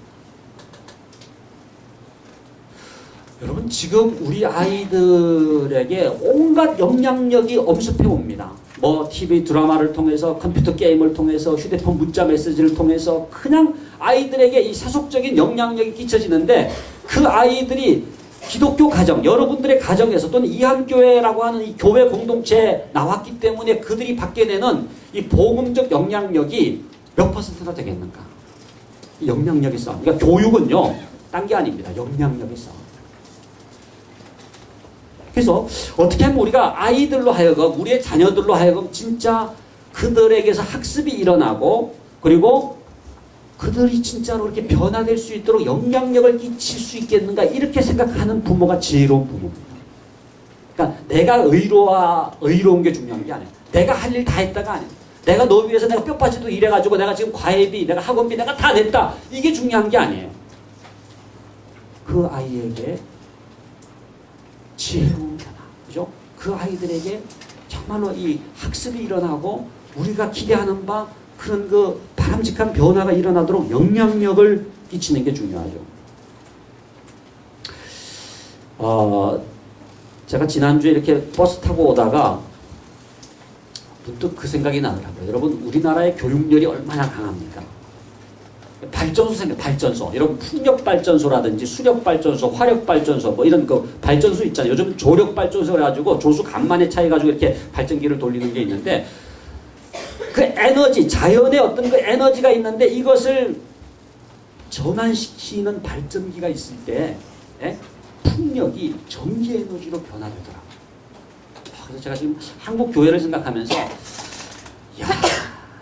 여러분, 지금 우리 아이들에게 온갖 영향력이 엄습해 옵니다. 뭐 TV 드라마를 통해서, 컴퓨터 게임을 통해서, 휴대폰 문자 메시지를 통해서 그냥 아이들에게 이 세속적인 영향력이 끼쳐지는데, 그 아이들이 기독교 가정, 여러분들의 가정에서 또는 이한교회라고 하는 이 교회 공동체에 나왔기 때문에 그들이 받게 되는 이 복음적 영향력이 몇 퍼센트나 되겠는가? 영향력의 싸움. 그러니까 교육은요, 딴 게 아닙니다. 영향력의 싸움. 그래서 어떻게 하면 우리가 아이들로 하여금, 우리의 자녀들로 하여금 진짜 그들에게서 학습이 일어나고, 그리고 그들이 진짜로 이렇게 변화될 수 있도록 영향력을 끼칠 수 있겠는가, 이렇게 생각하는 부모가 지혜로운 부모입니다. 그러니까 내가 의로운 게 중요한 게 아니에요. 내가 할 일 다 했다가 아니에요. 내가 너 위해서 내가 뼈 빠지도 일해가지고 내가 지금 과외비, 내가 학원비 내가 다 냈다, 이게 중요한 게 아니에요. 그 아이에게 지혜로운 변화, 그죠? 그 아이들에게 정말로 이 학습이 일어나고 우리가 기대하는 바 그런 그 바람직한 변화가 일어나도록 영향력을 끼치는 게 중요하죠. 제가 지난주에 이렇게 버스 타고 오다가 문득 그 생각이 나더라고요. 여러분, 우리나라의 교육열이 얼마나 강합니까? 발전소. 여러분, 풍력발전소라든지 수력발전소, 화력발전소, 뭐 이런 그 발전소 있잖아요. 요즘 조력발전소 해가지고 조수 간만에 차해가지고 이렇게 발전기를 돌리는 게 있는데, 그 에너지, 자연의 어떤 그 에너지가 있는데 이것을 전환시키는 발전기가 있을 때, 풍력이 전기 에너지로 변화되더라고요. 그래서 제가 지금 한국 교회를 생각하면서,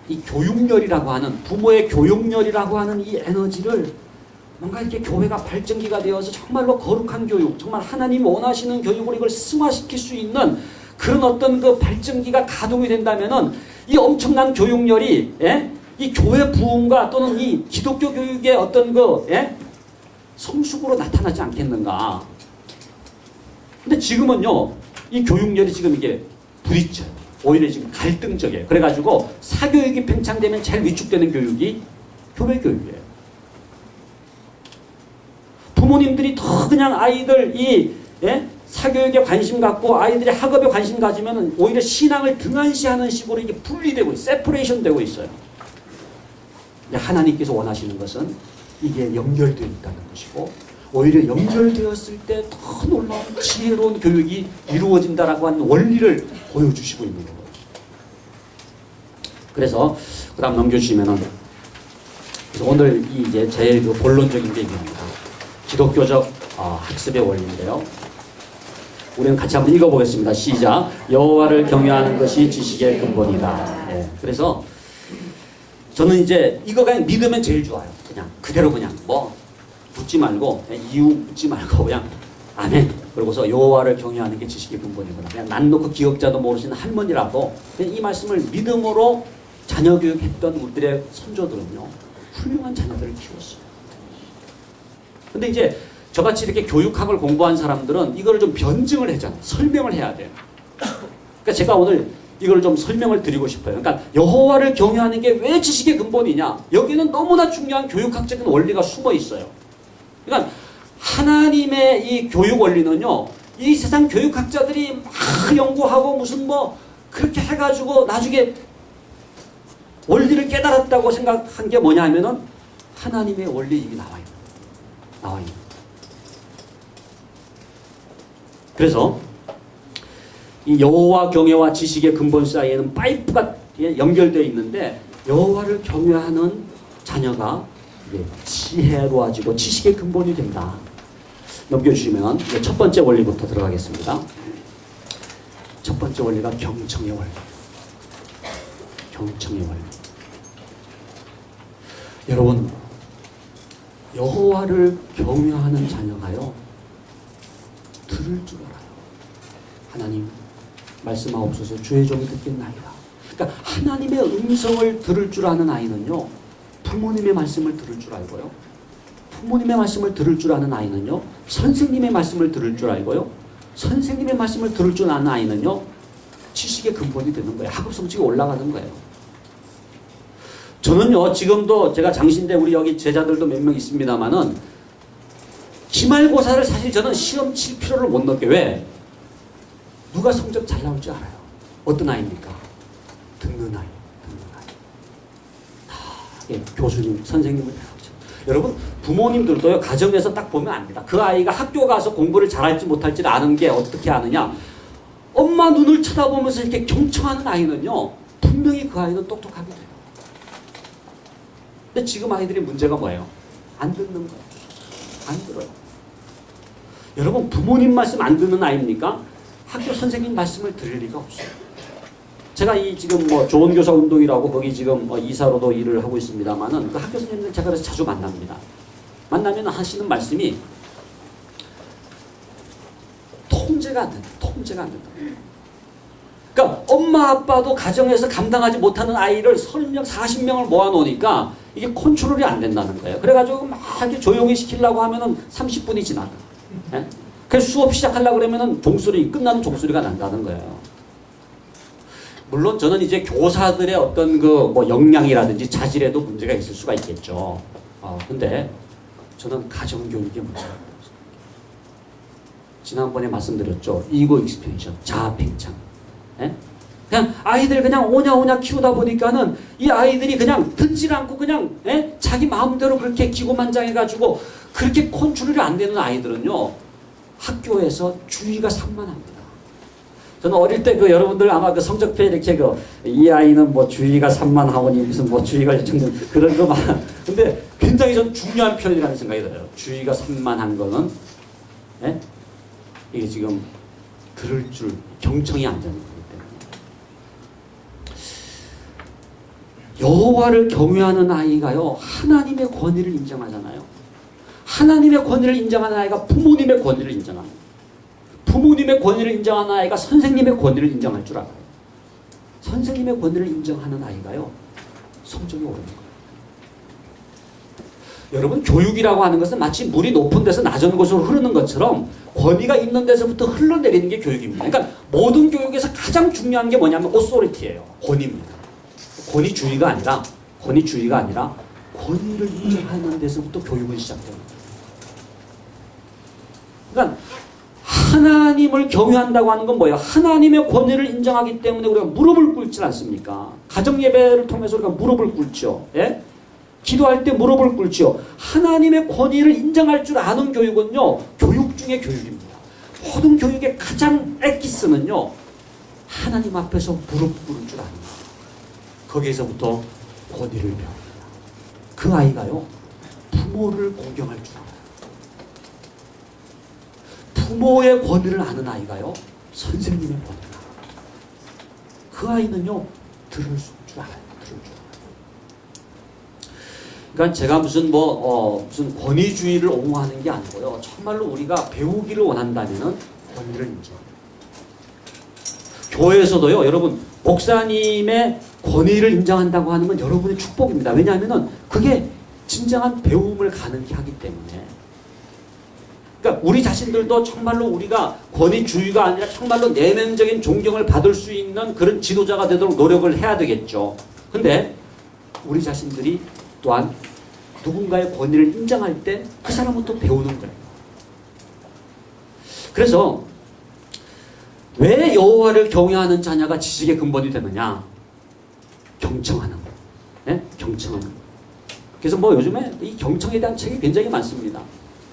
이 교육열이라고 하는, 부모의 교육열이라고 하는 이 에너지를 뭔가 이렇게 교회가 발전기가 되어서 정말로 거룩한 교육, 정말 하나님 원하시는 교육으로 이걸 승화시킬 수 있는 그런 어떤 그 발전기가 가동이 된다면은 이 엄청난 교육열이, 이 교회 부흥과 또는 이 기독교 교육의 어떤 그, 성숙으로 나타나지 않겠는가. 근데 지금은요, 이 교육열이 지금 이게 부딪혀요. 오히려 지금 갈등적이에요. 그래가지고 사교육이 팽창되면 제일 위축되는 교육이 교회 교육이에요. 부모님들이 더 그냥 아이들 이 사교육에 관심 갖고 아이들이 학업에 관심 가지면 오히려 신앙을 등한시하는 식으로 이게 분리되고, 세퍼레이션 되고 있어요. 근데 하나님께서 원하시는 것은 이게 연결되어 있다는 것이고, 오히려 연결되었을 때 더 놀라운 지혜로운 교육이 이루어진다라고 하는 원리를 보여주시고 있는 거예요. 그래서 그 다음 넘겨주시면은, 그래서 오늘 이제 제일 그 본론적인 게 이겁니다. 기독교적 학습의 원리인데요. 우리는 같이 한번 읽어보겠습니다. 시작. 여호와를 경외하는 것이 지식의 근본이다. 그래서 저는 이제 이거 그냥 믿으면 제일 좋아요. 그냥 그대로 그냥 뭐 묻지 말고, 이유 묻지 말고 그냥 아멘. 그러고서 여호와를 경외하는 게 지식의 근본이구나. 그냥 난 놓고 기억자도 모르시는 할머니라도 그냥 이 말씀을 믿음으로 자녀 교육했던 우리들의 선조들은요, 훌륭한 자녀들을 키웠어요. 근데 이제 저같이 이렇게 교육학을 공부한 사람들은 이거를 좀 변증을 하잖아요. 설명을 해야 돼요. 그러니까 제가 오늘 이걸 좀 설명을 드리고 싶어요. 그러니까 여호와를 경외하는 게 왜 지식의 근본이냐? 여기는 너무나 중요한 교육학적인 원리가 숨어 있어요. 그러니까 하나님의 이 교육 원리는요, 이 세상 교육학자들이 막 연구하고 무슨 뭐 그렇게 해가지고 나중에 원리를 깨달았다고 생각한 게 뭐냐 하면은 하나님의 원리 이미 나와 있는. 그래서 이 여호와 경외와 지식의 근본 사이에는 파이프가 연결되어 있는데, 여호와를 경외하는 자녀가 지혜로워지고 지식의 근본이 된다. 넘겨주시면 첫 번째 원리부터 들어가겠습니다. 첫 번째 원리가 경청의 원리. 경청의 원리. 여러분, 여호와를 경외하는 자녀가요, 들을 줄 알아요. 하나님 말씀하옵소서 주의 종이 듣겠나이다. 그러니까 하나님의 음성을 들을 줄 아는 아이는요, 부모님의 말씀을 들을 줄 알고요, 부모님의 말씀을 들을 줄 아는 아이는요, 선생님의 말씀을 들을 줄 알고요, 선생님의 말씀을 들을 줄 아는 아이는요, 지식의 근본이 되는 거예요. 학업 성적이 올라가는 거예요. 저는요, 지금도 제가 장신대 우리 여기 제자들도 몇 명 있습니다만은 기말고사를 사실 저는 시험 칠 필요를 못 느껴요. 왜? 누가 성적 잘 나올 줄 알아요. 어떤 아이입니까? 듣는 아이. 예, 교수님, 선생님을 배우죠. 여러분, 부모님들도요, 가정에서 딱 보면 압니다. 그 아이가 학교 가서 공부를 잘할지 못할지를 아는 게 어떻게 아느냐? 엄마 눈을 쳐다보면서 이렇게 경청하는 아이는요, 분명히 그 아이는 똑똑하게 돼요. 근데 지금 아이들의 문제가 뭐예요? 안 듣는 거예요. 안 들어요. 여러분, 부모님 말씀 안 듣는 아이입니까? 학교 선생님 말씀을 들을 리가 없어요. 제가 이 지금 뭐 좋은 교사 운동이라고 거기 지금 이사로도 일을 하고 있습니다만은 그 학교 선생님들 제가 그래서 자주 만납니다. 만나면 하시는 말씀이 통제가 안 된다. 통제가 안 된다. 그러니까 엄마 아빠도 가정에서 감당하지 못하는 아이를 30명, 40명을 모아놓으니까 이게 컨트롤이 안 된다는 거예요. 그래가지고 막 이렇게 조용히 시키려고 하면은 30분이 지나가. 예? 그래서 수업 시작하려고 그러면은 종소리, 끝나는 종소리가 난다는 거예요. 물론 저는 이제 교사들의 어떤 그 뭐 역량이라든지 자질에도 문제가 있을 수가 있겠죠. 근데 저는 가정교육에 문제가 있어요. 지난번에 말씀드렸죠. 이고 익스펜션, 자아 팽창. 예? 그냥 아이들 그냥 오냐 키우다 보니까는 이 아이들이 그냥 듣질 않고 그냥 예? 자기 마음대로 그렇게 기고만장해가지고 그렇게 컨트롤이 안 되는 아이들은요, 학교에서 주의가 산만합니다. 저는 어릴 때 그 여러분들 아마 그 성적표에 이렇게 이 아이는 뭐 주의가 산만하오니 무슨 뭐 주의가 요청된 그런 거 많아. 근데 굉장히 저는 중요한 표현이라는 생각이 들어요. 주의가 산만한 거는 예? 이게 지금 들을 줄 경청이 안 되는 거기 때문에. 여호와를 경외하는 아이가요, 하나님의 권위를 인정하잖아요. 하나님의 권위를 인정하는 아이가 부모님의 권위를 인정합니다. 부모님의 권위를 인정하는 아이가 선생님의 권위를 인정할 줄 알아요. 선생님의 권위를 인정하는 아이가요, 성적이 오르는 거예요. 여러분, 교육이라고 하는 것은 마치 물이 높은 데서 낮은 곳으로 흐르는 것처럼 권위가 있는 데서부터 흘러내리는 게 교육입니다. 그러니까 모든 교육에서 가장 중요한 게 뭐냐면 오소리티예요. 권위입니다. 권위주의가 아니라 권위를 인정하는 데서부터 교육은 시작됩니다. 그러니까 하나님을 경외한다고 하는 건 뭐예요? 하나님의 권위를 인정하기 때문에 우리가 무릎을 꿇지 않습니까? 가정 예배를 통해서 우리가 무릎을 꿇죠. 예? 기도할 때 무릎을 꿇죠. 하나님의 권위를 인정할 줄 아는 교육은요, 교육 중에 교육입니다. 모든 교육의 가장 엑기스는요, 하나님 앞에서 무릎 꿇을 줄 아는 거예요. 거기에서부터 권위를 배웁니다. 그 아이가요, 부모를 공경할 줄 알아요. 부모의 권위를 아는 아이가요, 선생님의 권위를 알아요. 그 아이는요, 들을 줄 알아요. 그러니까 제가 무슨 무슨 권위주의를 옹호하는 게 아니고요, 정말로 우리가 배우기를 원한다면은 권위를 인정합니다. 교회에서도요, 여러분, 목사님의 권위를 인정한다고 하는 건 여러분의 축복입니다. 왜냐하면은 그게 진정한 배움을 가능케 하기 때문에. 그러니까 우리 자신들도 정말로 우리가 권위주의가 아니라 정말로 내면적인 존경을 받을 수 있는 그런 지도자가 되도록 노력을 해야 되겠죠. 근데 우리 자신들이 또한 누군가의 권위를 인정할 때 그 사람은 또 배우는 거예요. 그래서 왜 여호와를 경외하는 자녀가 지식의 근본이 되느냐? 경청하는 거. 예? 경청하는 거. 그래서 뭐 요즘에 이 경청에 대한 책이 굉장히 많습니다.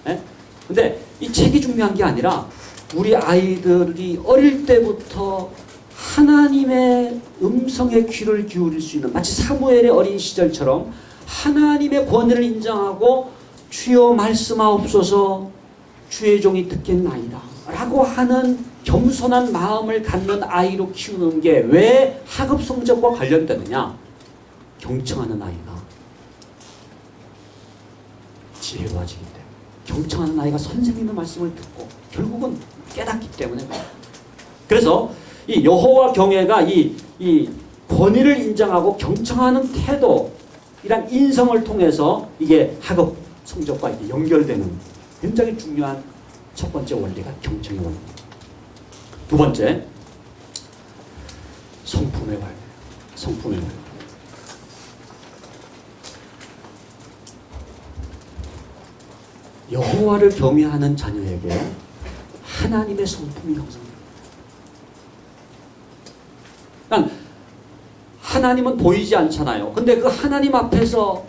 예? 근데 이 책이 중요한 게 아니라 우리 아이들이 어릴 때부터 하나님의 음성에 귀를 기울일 수 있는, 마치 사무엘의 어린 시절처럼 하나님의 권위를 인정하고 주여 말씀하옵소서 주의 종이 듣겠나이다 라고 하는 겸손한 마음을 갖는 아이로 키우는 게 왜 학업 성적과 관련되느냐? 경청하는 아이가 지혜로워지기 때문에, 경청하는 아이가 선생님의 말씀을 듣고 결국은 깨닫기 때문에 그래서 이 여호와 경외가 이 권위를 인정하고 경청하는 태도, 이란 인성을 통해서 이게 학업 성적과 이게 연결되는 굉장히 중요한 첫 번째 원리가 경청의 원리입니다. 두 번째, 성품의 관리. 성품의 관리. 여호와를 경외하는 자녀에게 하나님의 성품이 형성됩니다. 그러니까 하나님은 보이지 않잖아요. 근데 그 하나님 앞에서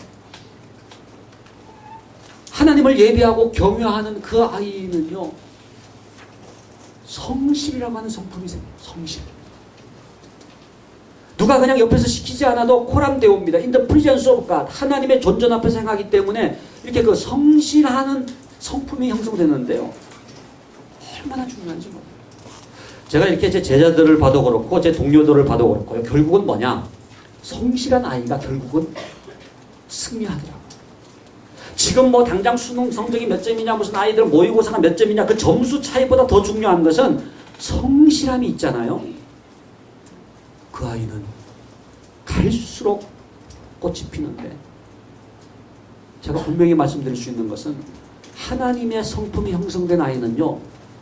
하나님을 예배하고 경외하는 그 아이는요, 성실이라고 하는 성품이 생겨요. 성실. 누가 그냥 옆에서 시키지 않아도 코람데오입니다. In the presence of God. 하나님의 존전 앞에서 행하기 때문에 이렇게 그 성실하는 성품이 형성되는데요. 얼마나 중요한지 몰라요. 제가 이렇게 제 제자들을 봐도 그렇고 제 동료들을 봐도 그렇고요. 결국은 뭐냐? 성실한 아이가 결국은 승리하더라고요. 지금 뭐 당장 수능 성적이 몇 점이냐, 무슨 아이들 모의고사가 몇 점이냐, 그 점수 차이보다 더 중요한 것은 성실함이 있잖아요. 그 아이는 갈수록 꽃이 피는데, 제가 분명히 말씀드릴 수 있는 것은 하나님의 성품이 형성된 아이는요,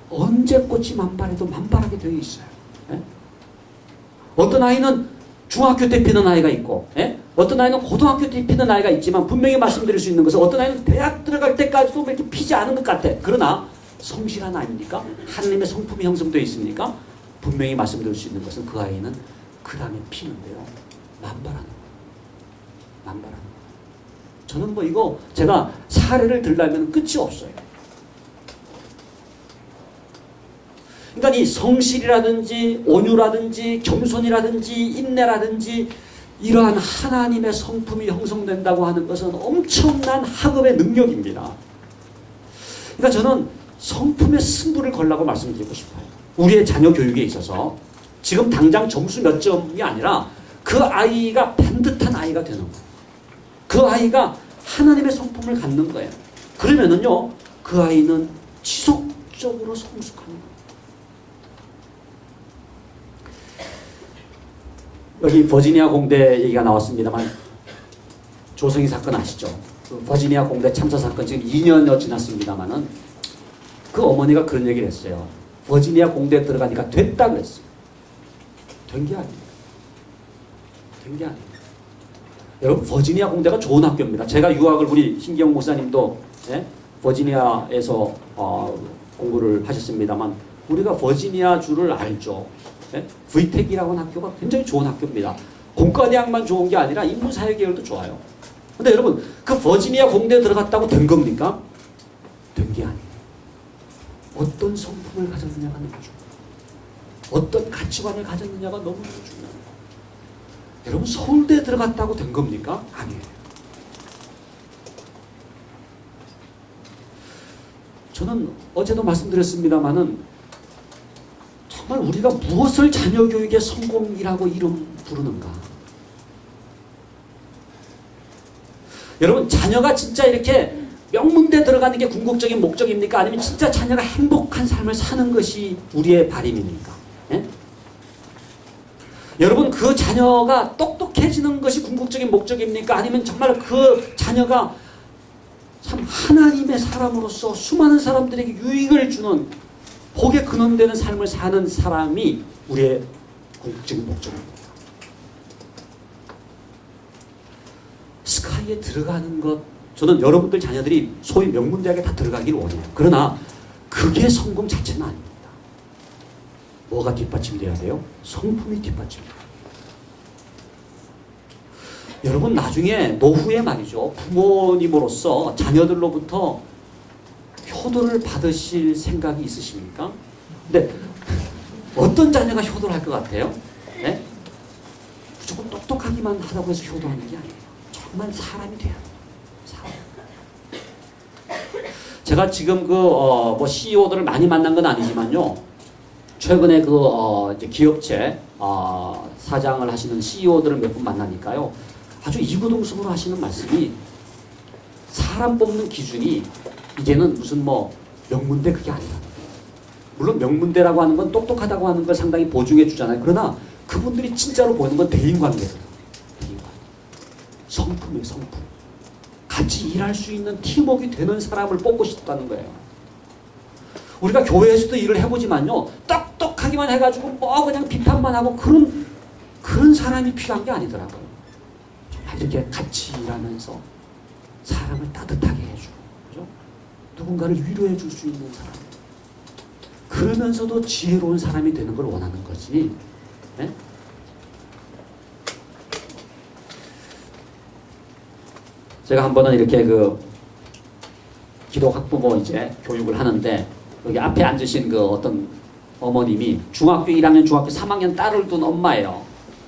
언제 꽃이 만발해도 만발하게 되어 있어요. 예? 어떤 아이는 중학교 때 피는 아이가 있고, 예? 어떤 아이는 고등학교 때 피는 아이가 있지만, 분명히 말씀드릴 수 있는 것은 어떤 아이는 대학 들어갈 때까지도 이렇게 피지 않은 것 같아. 그러나 성실한 아이입니까? 하나님의 성품이 형성되어 있습니까? 분명히 말씀드릴 수 있는 것은 그 아이는 그 다음에 피는데요, 만발하는 거예요. 만발하는 거예요. 저는 뭐 이거 제가 사례를 들려면 끝이 없어요. 그러니까 이 성실이라든지 온유라든지 겸손이라든지 인내라든지 이러한 하나님의 성품이 형성된다고 하는 것은 엄청난 학업의 능력입니다. 그러니까 저는 성품의 승부를 걸라고 말씀드리고 싶어요. 우리의 자녀 교육에 있어서 지금 당장 점수 몇 점이 아니라 그 아이가 반듯한 아이가 되는 거예요. 그 아이가 하나님의 성품을 갖는 거예요. 그러면은요, 그 아이는 지속적으로 성숙하는 거예요. 여기 버지니아 공대 얘기가 나왔습니다만, 조성희 사건 아시죠? 그 버지니아 공대 참사 사건 지금 2년여 지났습니다만은 그 어머니가 그런 얘기를 했어요. 버지니아 공대에 들어가니까 됐다 그랬어요. 된 게 아닙니다. 된 게 아닙니다. 여러분, 버지니아 공대가 좋은 학교입니다. 제가 유학을, 우리 신기영 목사님도 버지니아에서 공부를 하셨습니다만, 우리가 버지니아 주를 알죠. VTEC이라고 하는 학교가 굉장히 좋은 학교입니다. 공과대학만 좋은 게 아니라 인문사회계열도 좋아요. 근데 여러분, 그 버지니아 공대에 들어갔다고 된 겁니까? 된 게 아니에요. 어떤 성품을 가졌느냐가 너무 중요해요. 어떤 가치관을 가졌느냐가 너무 중요해요. 여러분, 서울대에 들어갔다고 된 겁니까? 아니에요. 저는 어제도 말씀드렸습니다마는 정말 우리가 무엇을 자녀 교육의 성공이라고 이름 부르는가? 여러분, 자녀가 진짜 이렇게 명문대 들어가는 게 궁극적인 목적입니까? 아니면 진짜 자녀가 행복한 삶을 사는 것이 우리의 바람입니까? 예? 여러분, 그 자녀가 똑똑해지는 것이 궁극적인 목적입니까? 아니면 정말 그 자녀가 참 하나님의 사람으로서 수많은 사람들에게 유익을 주는 복의 근원되는 삶을 사는 사람이 우리의 궁극적인 목적입니다. 스카이에 들어가는 것, 저는 여러분들 자녀들이 소위 명문대학에 다 들어가기를 원해요. 그러나 그게 성공 자체는 아닙니다. 뭐가 뒷받침이 돼야 돼요? 성품이 뒷받침이 돼요. 여러분, 나중에 노후에 말이죠, 부모님으로서 자녀들로부터 효도를 받으실 생각이 있으십니까? 근데 어떤 자녀가 효도를 할 것 같아요? 네? 무조건 똑똑하기만 하다고 해서 효도하는 게 아니에요. 정말 사람이 돼야 돼요. 사람. 제가 지금 뭐 CEO들을 많이 만난 건 아니지만요, 최근에 이제 기업체 사장을 하시는 CEO들을 몇 분 만나니까요, 아주 이구동성으로 하시는 말씀이, 사람 뽑는 기준이 이제는 무슨 뭐 명문대 그게 아니라 물론 명문대라고 하는 건 똑똑하다고 하는 걸 상당히 보증해 주잖아요. 그러나 그분들이 진짜로 보는 건 대인관계거든요. 대인관계. 성품이에요, 성품. 같이 일할 수 있는 팀워크가 되는 사람을 뽑고 싶다는 거예요. 우리가 교회에서도 일을 해보지만요, 똑똑하기만 해가지고 뭐 그냥 비판만 하고 그런 사람이 필요한 게 아니더라고요. 정말 이렇게 같이 일하면서 사람을 따뜻하게 해주고, 그죠? 누군가를 위로해 줄 수 있는 사람. 그러면서도 지혜로운 사람이 되는 걸 원하는 거지. 네? 제가 한 번은 이렇게 기독 학부모 이제 교육을 하는데, 여기 앞에 앉으신 어떤 어머님이 중학교 1학년, 중학교 3학년 딸을 둔 엄마예요.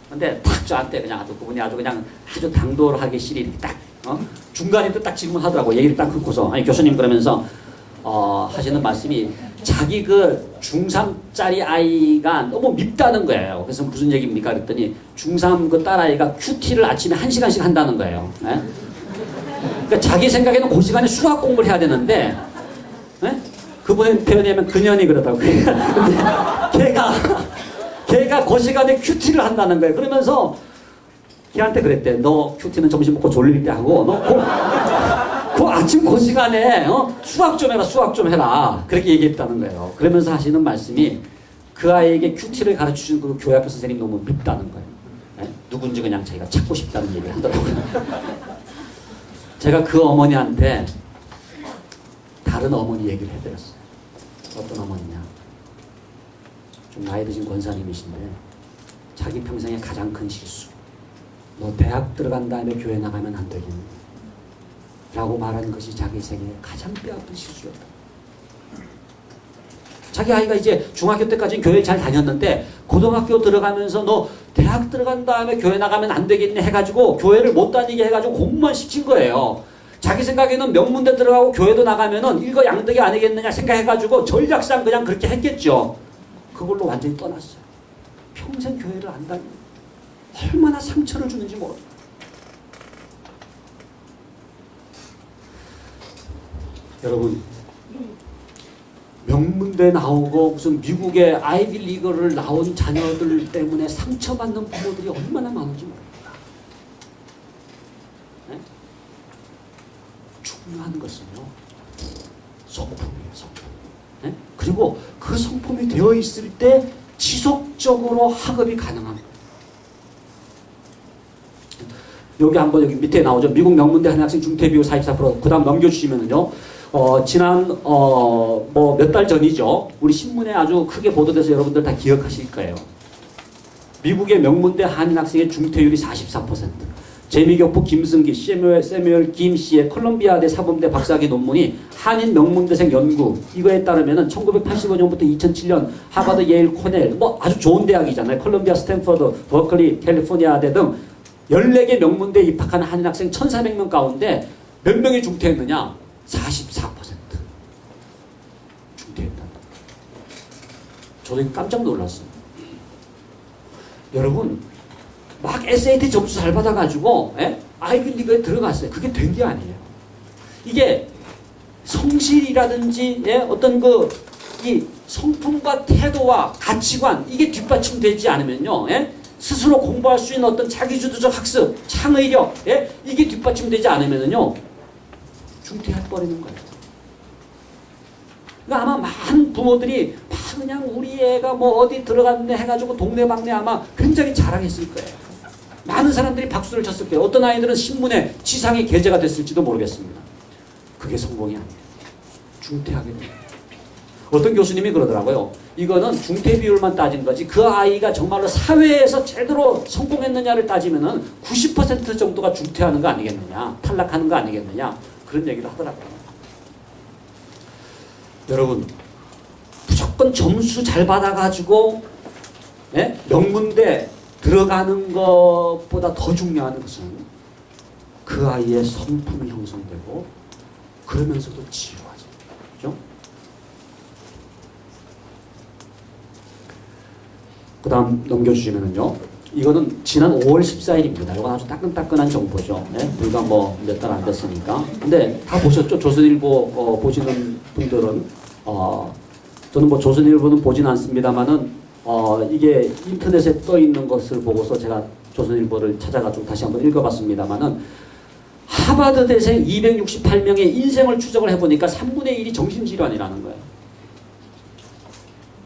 근데 딱 저한테 그냥 그분이 아주 당돌하게 실이 이렇게 딱, 중간에도 딱 질문하더라고. 얘기를 딱 듣고서. 아니, 교수님 그러면서, 하시는 말씀이 자기 중3짜리 아이가 너무 밉다는 거예요. 그래서 무슨 얘기입니까? 그랬더니 중3 딸아이가 큐티를 아침에 1시간씩 한다는 거예요. 네? 그러니까 자기 생각에는 그 시간에 수학 공부를 해야 되는데, 네? 그분의 표현이 하면 그년이 그러더라고요. 근데 걔가 그 시간에 큐티를 한다는 거예요. 그러면서 걔한테 그랬대. 너 큐티는 점심 먹고 졸릴 때 하고, 그 아침 그 시간에 수학 좀 해라, 수학 좀 해라. 그렇게 얘기했다는 거예요. 그러면서 하시는 말씀이 그 아이에게 큐티를 가르쳐주는 그 교회학교 선생님이 너무 밉다는 거예요. 네? 누군지 그냥 자기가 찾고 싶다는 얘기를 하더라고요. 제가 그 어머니한테 다른 어머니 얘기를 해드렸어요. 어떤 어머니냐. 좀 나이 드신 권사님이신데 자기 평생의 가장 큰 실수. 너 대학 들어간 다음에 교회 나가면 안 되겠니? 라고 말하는 것이 자기 생애의 가장 뼈아픈 실수였다. 자기 아이가 이제 중학교 때까지는 교회 잘 다녔는데 고등학교 들어가면서 너 대학 들어간 다음에 교회 나가면 안 되겠네 해가지고 교회를 못 다니게 해가지고 공부만 시킨 거예요. 자기 생각에는 명문대 들어가고 교회도 나가면은 일거양득이 아니겠느냐 생각해가지고 전략상 그냥 그렇게 했겠죠. 그걸로 완전히 떠났어요. 평생 교회를 안 다니고 얼마나 상처를 주는지 모릅니다. 여러분, 명문대 나오고 무슨 미국의 아이비리그를 나온 자녀들 때문에 상처받는 부모들이 얼마나 많은지 모릅니다. 네? 중요한 것은요, 성품이에요, 성품. 네? 그리고 그 성품이 되어 있을 때 지속적으로 학업이 가능한 거예요. 여기 한번 여기 밑에 나오죠. 미국 명문대 한 학생 중퇴 비율 44%. 그 다음 넘겨주시면은요. 지난 뭐 몇 달 전이죠. 우리 신문에 아주 크게 보도돼서 여러분들 다 기억하실 거예요. 미국의 명문대 한인 학생의 중퇴율이 44%. 재미교포 김승기, 세뮤얼 김 씨의 콜롬비아대 사범대 박사학위 논문이 한인 명문대생 연구. 이거에 따르면은 1985년부터 2007년 하버드, 예일, 코넬 뭐 아주 좋은 대학이잖아요. 콜롬비아, 스탠퍼드, 버클리, 캘리포니아대 등 14개 명문대에 입학한 한인 학생 1,400명 가운데 몇 명이 중퇴했느냐? 44% 중퇴했다. 저도 깜짝 놀랐어요. 여러분, 막 SAT 점수 잘 받아가지고 아이비리그에 들어갔어요. 그게 된 게 아니에요. 이게 성실이라든지 어떤 이 성품과 태도와 가치관 이게 뒷받침되지 않으면요. 스스로 공부할 수 있는 어떤 자기주도적 학습, 창의력 이게 뒷받침되지 않으면요. 중퇴해버리는 거예요. 그러니까 아마 많은 부모들이 그냥 우리 애가 뭐 어디 들어갔네 해가지고 동네방네 아마 굉장히 자랑했을 거예요. 많은 사람들이 박수를 쳤을 거예요. 어떤 아이들은 신문에 지상의 계제가 됐을지도 모르겠습니다. 그게 성공이 아니에요. 중퇴하게 돼요. 어떤 교수님이 그러더라고요. 이거는 중퇴 비율만 따진 거지 그 아이가 정말로 사회에서 제대로 성공했느냐를 따지면은 90% 정도가 중퇴하는 거 아니겠느냐, 탈락하는 거 아니겠느냐 그런 얘기를 하더라고요. 여러분, 무조건 점수 잘 받아가지고 명문대 들어가는 것보다 더 중요한 것은 그 아이의 성품이 형성되고 그러면서도 지혜로워져. 그죠? 그 다음 넘겨주시면은요. 이거는 지난 5월 14일입니다. 이건 아주 따끈따끈한 정보죠. 불과 뭐 몇 달 안 됐으니까. 근데 다 보셨죠? 조선일보 보시는 분들은 저는 뭐 조선일보는 보진 않습니다만은 이게 인터넷에 떠 있는 것을 보고서 제가 조선일보를 찾아가지고 다시 한번 읽어봤습니다만은 하버드대생 268명의 인생을 추적을 해보니까 3분의 1이 정신질환이라는 거예요.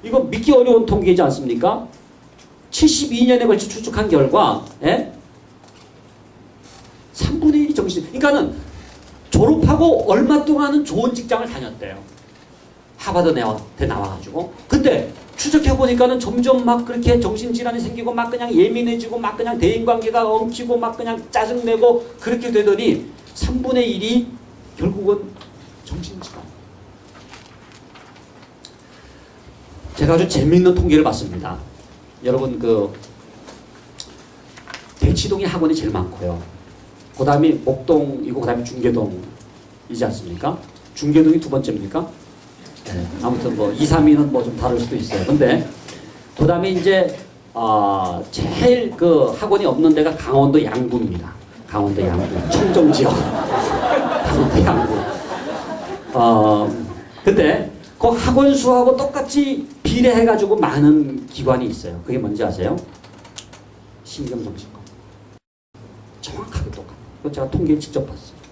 이거 믿기 어려운 통계이지 않습니까? 72년에 걸쳐 추적한 결과 3분의 1이 정신. 그러니까는 졸업하고 얼마 동안은 좋은 직장을 다녔대요. 하버드대 나와가지고. 근데 추적해보니까는 점점 막 그렇게 정신질환이 생기고 막 그냥 예민해지고 막 그냥 대인관계가 엉키고 막 그냥 짜증내고 그렇게 되더니 3분의 1이 결국은 정신질환. 제가 아주 재미있는 통계를 봤습니다. 여러분 대치동이 학원이 제일 많고요. 그 다음이 목동이고 그 다음에 중계동이지 않습니까? 중계동이 두 번째입니까? 네, 아무튼 2, 3위는 좀 다를 수도 있어요. 근데 그 다음에 이제 제일 학원이 없는 데가 강원도 양구입니다. 강원도 양구 청정지역. 강원도 양구. 근데 그 학원 수하고 똑같이 비례해가지고 많은 기관이 있어요. 그게 뭔지 아세요? 신경정신과. 정확하게 똑같아요. 그거 제가 통계 직접 봤어요.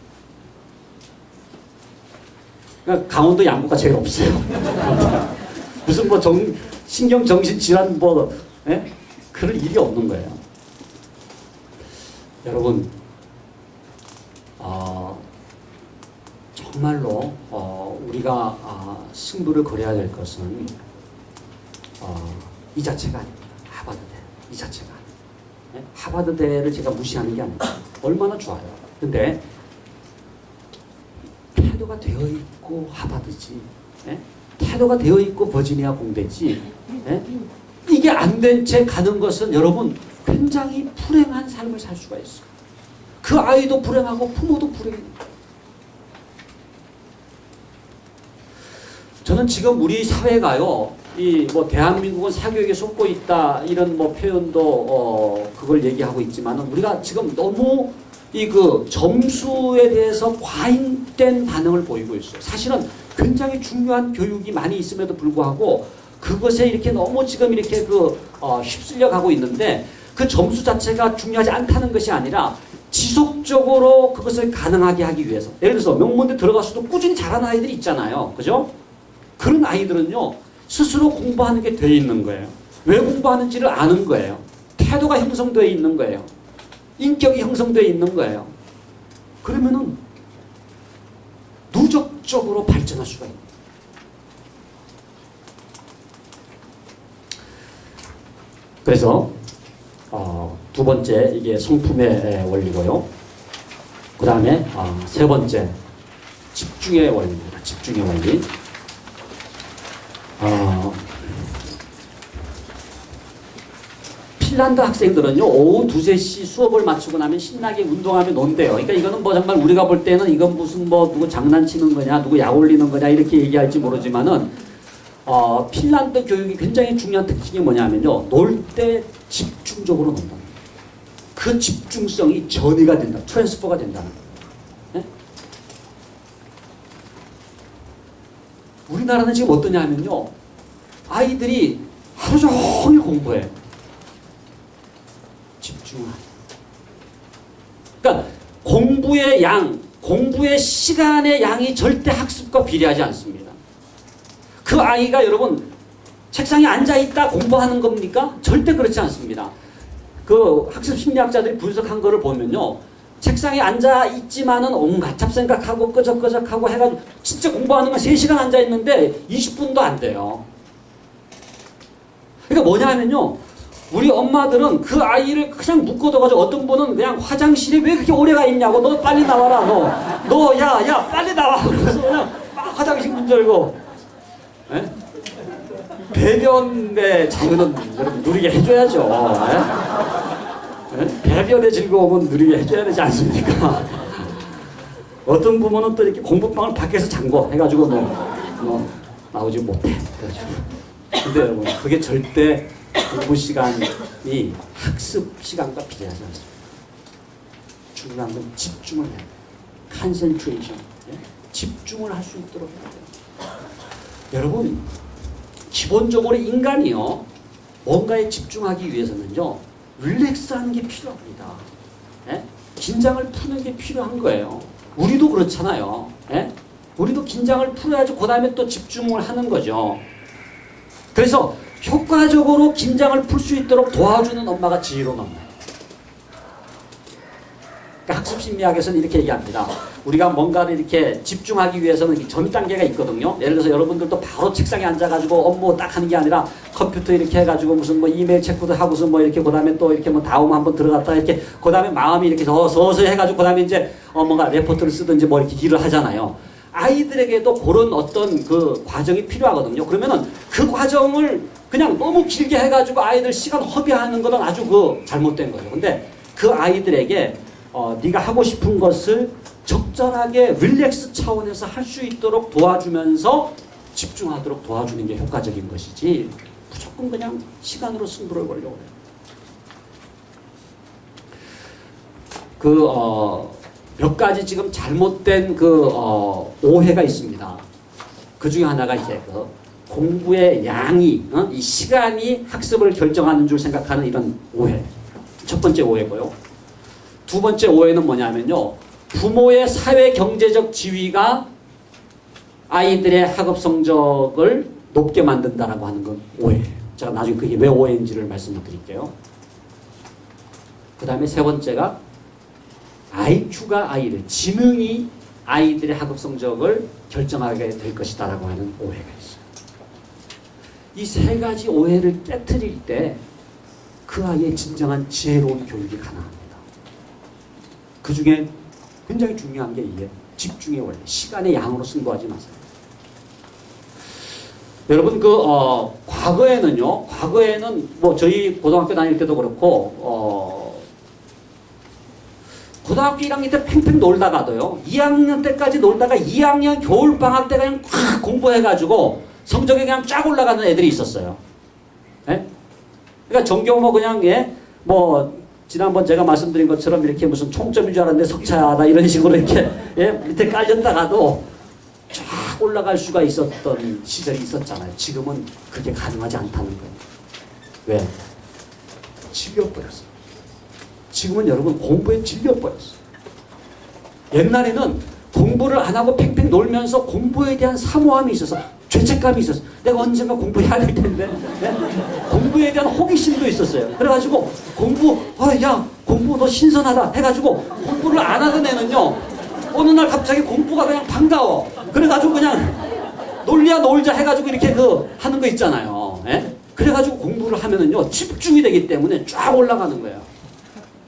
그러니까 강원도 양구가 제일 없어요. 무슨 신경정신질환 그럴 일이 없는 거예요. 여러분, 정말로 우리가 승부를 걸어야 될 것은 이 자체가 아닙니다. 하버드대 이 자체가 아닙니다. 하버드대를 제가 무시하는 게 아닙니다. 얼마나 좋아요. 근데 태도가 되어 있고 하버드지, 태도가 되어 있고 버지니아 공대지, 이게 안 된 채 가는 것은 여러분 굉장히 불행한 삶을 살 수가 있어요. 그 아이도 불행하고 부모도 불행해요. 저는 지금 우리 사회가요, 대한민국은 사교육에 속고 있다 이런 표현도 그걸 얘기하고 있지만 우리가 지금 너무 점수에 대해서 과잉된 반응을 보이고 있어요. 사실은 굉장히 중요한 교육이 많이 있음에도 불구하고 그것에 이렇게 너무 지금 이렇게 휩쓸려 가고 있는데 그 점수 자체가 중요하지 않다는 것이 아니라 지속적으로 그것을 가능하게 하기 위해서. 예를 들어서 명문대 들어가서도 꾸준히 잘하는 아이들이 있잖아요. 그죠? 그런 아이들은요, 스스로 공부하는 게 되어 있는 거예요. 왜 공부하는지를 아는 거예요. 태도가 형성되어 있는 거예요. 인격이 형성되어 있는 거예요. 그러면은 누적적으로 발전할 수가 있는 거예요. 그래서 두 번째 이게 성품의 원리고요. 그 다음에 세 번째 집중의 원리입니다. 집중의 원리. 핀란드 학생들은요, 오후 2, 3시 수업을 마치고 나면 신나게 운동하며 논대요. 그러니까 이거는 정말 우리가 볼 때는 이건 무슨 누구 장난치는 거냐, 누구 약 올리는 거냐 이렇게 얘기할지 모르지만은 핀란드 교육이 굉장히 중요한 특징이 뭐냐면요, 놀 때 집중적으로 논다. 그 집중성이 전이가 된다, 트랜스퍼가 된다는 거예요. 네? 우리나라는 지금 어떠냐 하면요, 아이들이 하루 종일 공부해. 집중하는. 그러니까 공부의 양, 공부의 시간의 양이 절대 학습과 비례하지 않습니다. 그 아이가 여러분 책상에 앉아있다 공부하는 겁니까? 절대 그렇지 않습니다. 그 학습 심리학자들이 분석한 거를 보면요, 책상에 앉아있지만은 온갖 잡생각하고 끄적끄적하고 해가지고 진짜 공부하는 건 3시간 앉아있는데 20분도 안 돼요. 그러니까 뭐냐 하면요, 우리 엄마들은 그 아이를 그냥 묶어둬가지고 어떤 분은 그냥 화장실에 왜 그렇게 오래 가 있냐고, 너 빨리 나와라, 너 야 빨리 나와. 그래서 그냥 막 화장실 문 열고. 에? 배변의 자유는 여러분 누리게 해줘야죠. 에? 배변의 즐거움은 누리게 해줘야 되지 않습니까? 어떤 부모는 또 이렇게 공부방을 밖에서 잠궈 해가지고 나오지 못해. 그래가지고. 근데 여러분 그게 절대 공부 시간이 학습 시간과 비례하지 않습니다. 중요한 건 집중을 해야 돼요. 컨센트레이션. 집중을 할 수 있도록 해야 돼요. 여러분, 기본적으로 인간이요, 뭔가에 집중하기 위해서는요, 릴렉스하는 게 필요합니다. 예? 긴장을 푸는 게 필요한 거예요. 우리도 그렇잖아요. 예? 우리도 긴장을 풀어야지 그 다음에 또 집중을 하는 거죠. 그래서 효과적으로 긴장을 풀 수 있도록 도와주는 엄마가 지혜로운 엄마예요. 그러니까 학습심리학에서는 이렇게 얘기합니다. 우리가 뭔가를 이렇게 집중하기 위해서는 전 단계가 있거든요. 예를 들어서 여러분들도 바로 책상에 앉아가지고 업무 딱 하는 게 아니라 컴퓨터 이렇게 해가지고 무슨 뭐 이메일 체크도 하고서 뭐 이렇게 그 다음에 또 이렇게 뭐 다음 한번 들어갔다 이렇게 그 다음에 마음이 이렇게 서서히 해가지고 그 다음에 이제 뭔가 레포트를 쓰든지 뭐 이렇게 일을 하잖아요. 아이들에게도 그런 어떤 그 과정이 필요하거든요. 그러면은 그 과정을 그냥 너무 길게 해가지고 아이들 시간 허비하는 거는 아주 그 잘못된 거죠. 근데 그 아이들에게 네가 하고 싶은 것을 적절하게 릴렉스 차원에서 할 수 있도록 도와주면서 집중하도록 도와주는 게 효과적인 것이지 무조건 그냥 시간으로 승부를 걸려고 해요. 몇 가지 지금 잘못된 오해가 있습니다. 그 중에 하나가 이제 공부의 양이, 이 시간이 학습을 결정하는 줄 생각하는 이런 오해. 첫 번째 오해고요. 두 번째 오해는 뭐냐면요. 부모의 사회 경제적 지위가 아이들의 학업 성적을 높게 만든다라고 하는 건 오해예요. 제가 나중에 그게 왜 오해인지를 말씀을 드릴게요. 그 다음에 세 번째가 IQ가 지능이 아이들의 학업 성적을 결정하게 될 것이다라고 하는 오해가 있어요. 이 세 가지 오해를 깨트릴 때 그 아이의 진정한 지혜로운 교육이 가능합니다. 그 중에 굉장히 중요한 게 이게 집중의 원리, 시간의 양으로 승부하지 마세요. 여러분 과거에는 뭐 저희 고등학교 다닐 때도 그렇고 고등학교 1학년 때 팽팽 놀다가도요 2학년 때까지 놀다가 2학년 겨울방학 때 그냥 콱 공부해가지고 성적이 그냥 쫙 올라가는 애들이 있었어요. 예? 그러니까 전교 그냥 지난번 제가 말씀드린 것처럼 이렇게 무슨 총점인 줄 알았는데 석차다 이런 식으로 이렇게 밑에 깔렸다가도 쫙 올라갈 수가 있었던 시절이 있었잖아요. 지금은 그게 가능하지 않다는 거예요. 왜? 질려버렸어요. 지금은 여러분 공부에 질려버렸어요. 옛날에는 공부를 안 하고 팽팽 놀면서 공부에 대한 사모함이 있어서 죄책감이 있었어요. 내가 언젠가 공부해야 될 텐데. 공부에 대한 호기심도 있었어요. 그래가지고 공부 너 신선하다 해가지고 공부를 안 하던 애는요 어느 날 갑자기 공부가 그냥 반가워. 그래가지고 그냥 놀자 해가지고 이렇게 하는 거 있잖아요. 그래가지고 공부를 하면은요 집중이 되기 때문에 쫙 올라가는 거예요.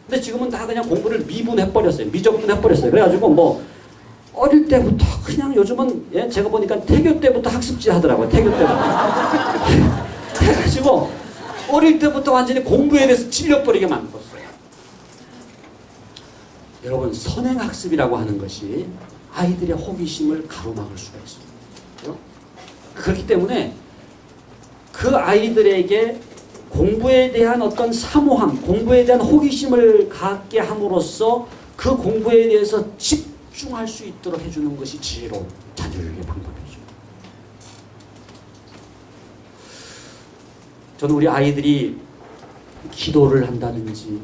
근데 지금은 다 그냥 공부를 미분해버렸어요. 미적분해버렸어요. 그래가지고 어릴 때부터 그냥 요즘은 제가 보니까 태교 때부터 학습지 하더라고요. 태교 때부터. 해가지고 어릴 때부터 완전히 공부에 대해서 질려버리게 만들었어요. 여러분 선행학습이라고 하는 것이 아이들의 호기심을 가로막을 수가 있습니다. 그렇기 때문에 그 아이들에게 공부에 대한 어떤 사모함, 공부에 대한 호기심을 갖게 함으로써 그 공부에 대해서 집중할 수 있도록 해주는 것이 지혜로운 자녀교육의 방법이죠. 저는 우리 아이들이 기도를 한다든지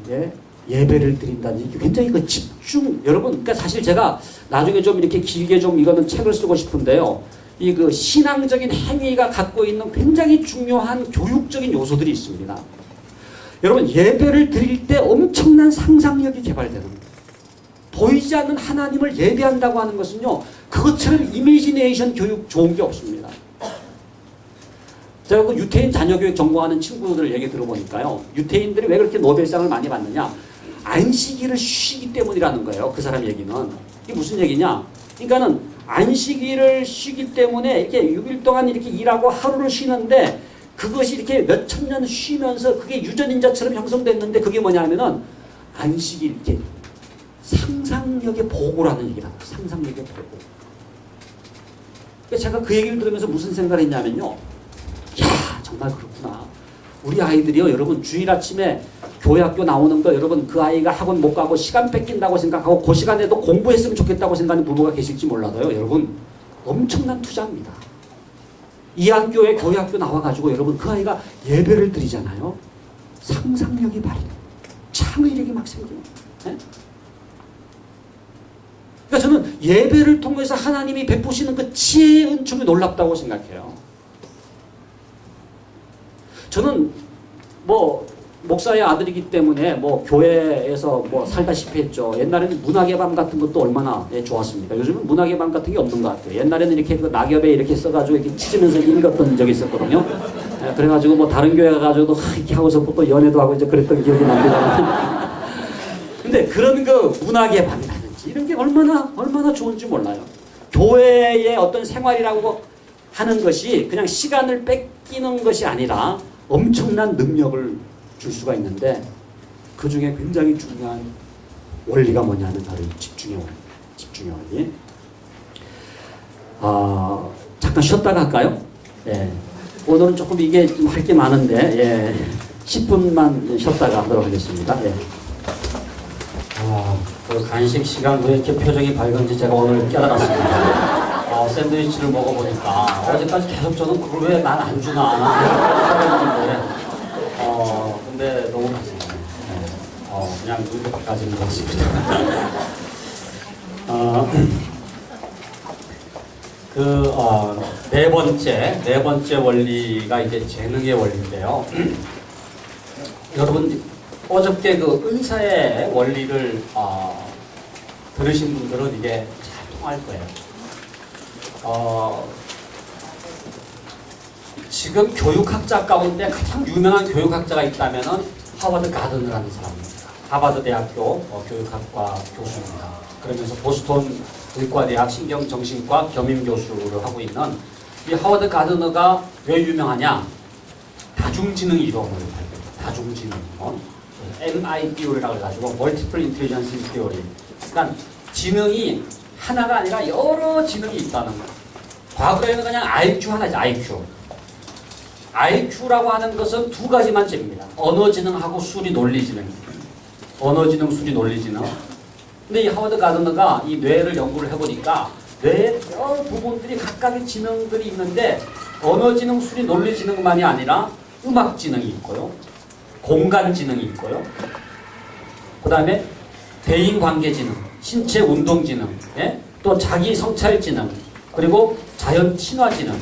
예배를 드린다든지 굉장히 집중, 여러분 그러니까 사실 제가 나중에 좀 이렇게 길게 이거는 책을 쓰고 싶은데요. 이 신앙적인 행위가 갖고 있는 굉장히 중요한 교육적인 요소들이 있습니다. 여러분 예배를 드릴 때 엄청난 상상력이 개발되는 거예요. 보이지 않는 하나님을 예배한다고 하는 것은요 그것처럼 이미지네이션 교육 좋은 게 없습니다. 제가 유태인 자녀교육 전공하는 친구들 얘기 들어보니까요 유태인들이 왜 그렇게 노벨상을 많이 받느냐 안식일을 쉬기 때문이라는 거예요. 그 사람 얘기는. 이게 무슨 얘기냐, 그러니까는 안식일을 쉬기 때문에 이렇게 6일 동안 이렇게 일하고 하루를 쉬는데 그것이 이렇게 몇천 년 쉬면서 그게 유전인자처럼 형성됐는데 그게 뭐냐면은 안식일, 이렇게 상상력의 보고라는 얘기라고. 상상력의 보고. 그러니까 제가 그 얘기를 들으면서 무슨 생각을 했냐면요. 야, 정말 그렇구나. 우리 아이들이요, 여러분 주일 아침에 교회 학교 나오는 거 여러분 그 아이가 학원 못 가고 시간 뺏긴다고 생각하고 그 시간에도 공부했으면 좋겠다고 생각하는 부모가 계실지 몰라도요. 여러분 엄청난 투자입니다. 이한교회 교회학교 나와가지고 여러분 그 아이가 예배를 드리잖아요. 상상력이 발휘돼. 창의력이 막 생겨요. 네? 그러니까 저는 예배를 통해서 하나님이 베푸시는 그 지혜의 은총이 놀랍다고 생각해요. 저는 뭐 목사의 아들이기 때문에 뭐 교회에서 뭐 살다시피 했죠. 옛날에는 문학의 밤 같은 것도 얼마나 좋았습니까? 요즘은 문학의 밤 같은 게 없는 것 같아요. 옛날에는 이렇게 그 낙엽에 이렇게 써가지고 이렇게 찢으면서 읽었던 적이 있었거든요. 그래가지고 뭐 다른 교회 가가지고도 이렇게 하고서 또 연애도 하고 이제 그랬던 기억이 납니다. 근데 그런 그 문학의 밤이라든지 이런 게 얼마나 좋은지 몰라요. 교회의 어떤 생활이라고 하는 것이 그냥 시간을 뺏기는 것이 아니라 엄청난 능력을 줄 수가 있는데 그 중에 굉장히 중요한 원리가 뭐냐는 바로 집중의 원리. 집중의 원리. 잠깐 쉬었다가 할까요? 예. 오늘은 조금 이게 좀 할 게 많은데 예. 10분만 쉬었다가 하도록 하겠습니다. 예. 그 간식 시간 왜 이렇게 표정이 밝은지 제가 오늘 깨달았습니다. 샌드위치를 먹어보니까 어제까지 계속 저는 그걸 왜 난 안 주나 근데 너무 맛있네요. 그냥 이렇게까지 먹었습니다. 네 번째 원리가 이제 재능의 원리인데요. 여러분 어저께 그 은사의 원리를 들으신 분들은 이게 잘 통할 거예요. 지금 교육학자 가운데 가장 유명한 교육학자가 있다면은 하버드 가드너라는 사람입니다. 하버드 대학교 교육학과 교수입니다. 그러면서 보스턴 의과대학 신경정신과 겸임 교수를 하고 있는 이 하버드 가드너가 왜 유명하냐? 다중지능 이론을 발표했다. 다중지능 이론. MIT라고 해가지고 Multiple Intelligence Theory. 그러니까 지능이 하나가 아니라 여러 지능이 있다는 거예요. 과거에는 그냥 IQ 하나지, IQ. IQ라고 하는 것은 두 가지만 잽니다. 언어지능하고 수리 논리지능입니다. 언어지능, 수리 논리지능. 근데 이 하버드 가드너가 이 뇌를 연구를 해보니까 뇌의 여러 부분들이 각각의 지능들이 있는데 언어지능, 수리 논리지능만이 아니라 음악지능이 있고요. 공간지능이 있고요. 그 다음에 대인관계지능, 신체운동지능, 예? 또 자기성찰지능, 그리고 자연친화지능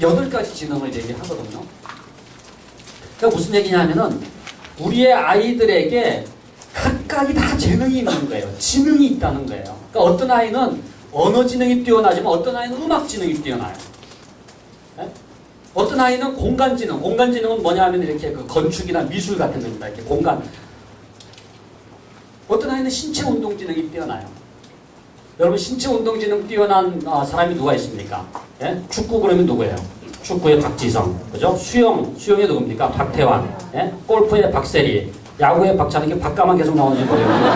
8가지 지능을 얘기하거든요. 그러니까 무슨 얘기냐면은 우리의 아이들에게 각각이 다 재능이 있는 거예요. 지능이 있다는 거예요. 그러니까 어떤 아이는 언어 지능이 뛰어나지만 어떤 아이는 음악 지능이 뛰어나요. 네? 어떤 아이는 공간 지능. 공간 지능은 뭐냐면 이렇게 그 건축이나 미술 같은 겁니다. 이렇게 공간. 어떤 아이는 신체 운동 지능이 뛰어나요. 여러분 신체 운동 지능 뛰어난 사람이 누가 있습니까? 예? 축구 그러면 누구예요? 축구의 박지성, 그죠? 수영의 누굽니까? 박태환, 예? 골프의 박세리, 야구의 박찬희, 이게 박가만 계속 나오는지 모르겠는데.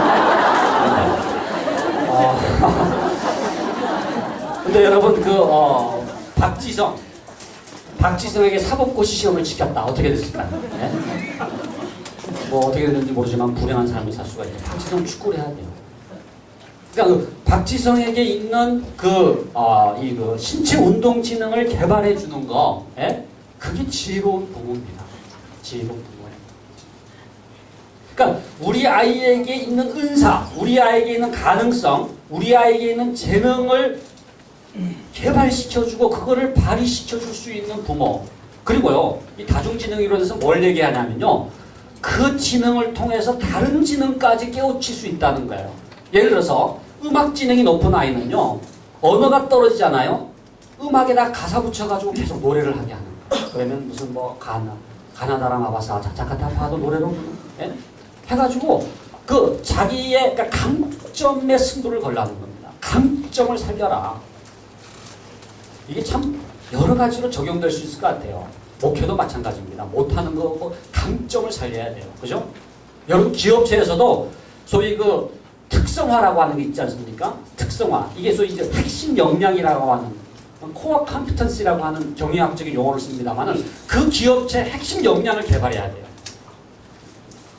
근데 여러분 박지성에게 사법고시 시험을 지켰다. 어떻게 됐을까요? 예? 뭐 어떻게 되는지 모르지만 불행한 삶을 살 수가 있죠. 박지성 축구를 해야 돼요. 그러니까 그 박지성에게 있는 그 신체 운동 지능을 개발해 주는 거, 예? 그게 지혜로운 부모입니다. 지혜로운 부모예요. 그러니까 우리 아이에게 있는 은사, 우리 아이에게 있는 가능성, 우리 아이에게 있는 재능을 개발시켜주고 그거를 발휘시켜줄 수 있는 부모. 그리고요, 이 다중지능 이론에서 뭘 얘기하냐면요, 그 지능을 통해서 다른 지능까지 깨우칠 수 있다는 거예요. 예를 들어서 음악 지능이 높은 아이는요, 언어가 떨어지잖아요. 음악에다 가사 붙여가지고 계속 노래를 하게 하는 거예요. 그러면 무슨 뭐 가나다라 마바사 자차카타파도 노래로 예? 해가지고 그 자기의 그러니까 강점의 승부를 걸라는 겁니다. 강점을 살려라. 이게 참 여러 가지로 적용될 수 있을 것 같아요. 목표도 마찬가지입니다. 못하는 거고 강점을 살려야 돼요. 그죠? 여러분 기업체에서도 소위 그 특성화라고 하는 게 있지 않습니까? 특성화. 이게 소위 이제 핵심 역량이라고 하는 코어 컴피턴시라고 하는 경영학적인 용어를 씁니다만은 그 기업체 핵심 역량을 개발해야 돼요.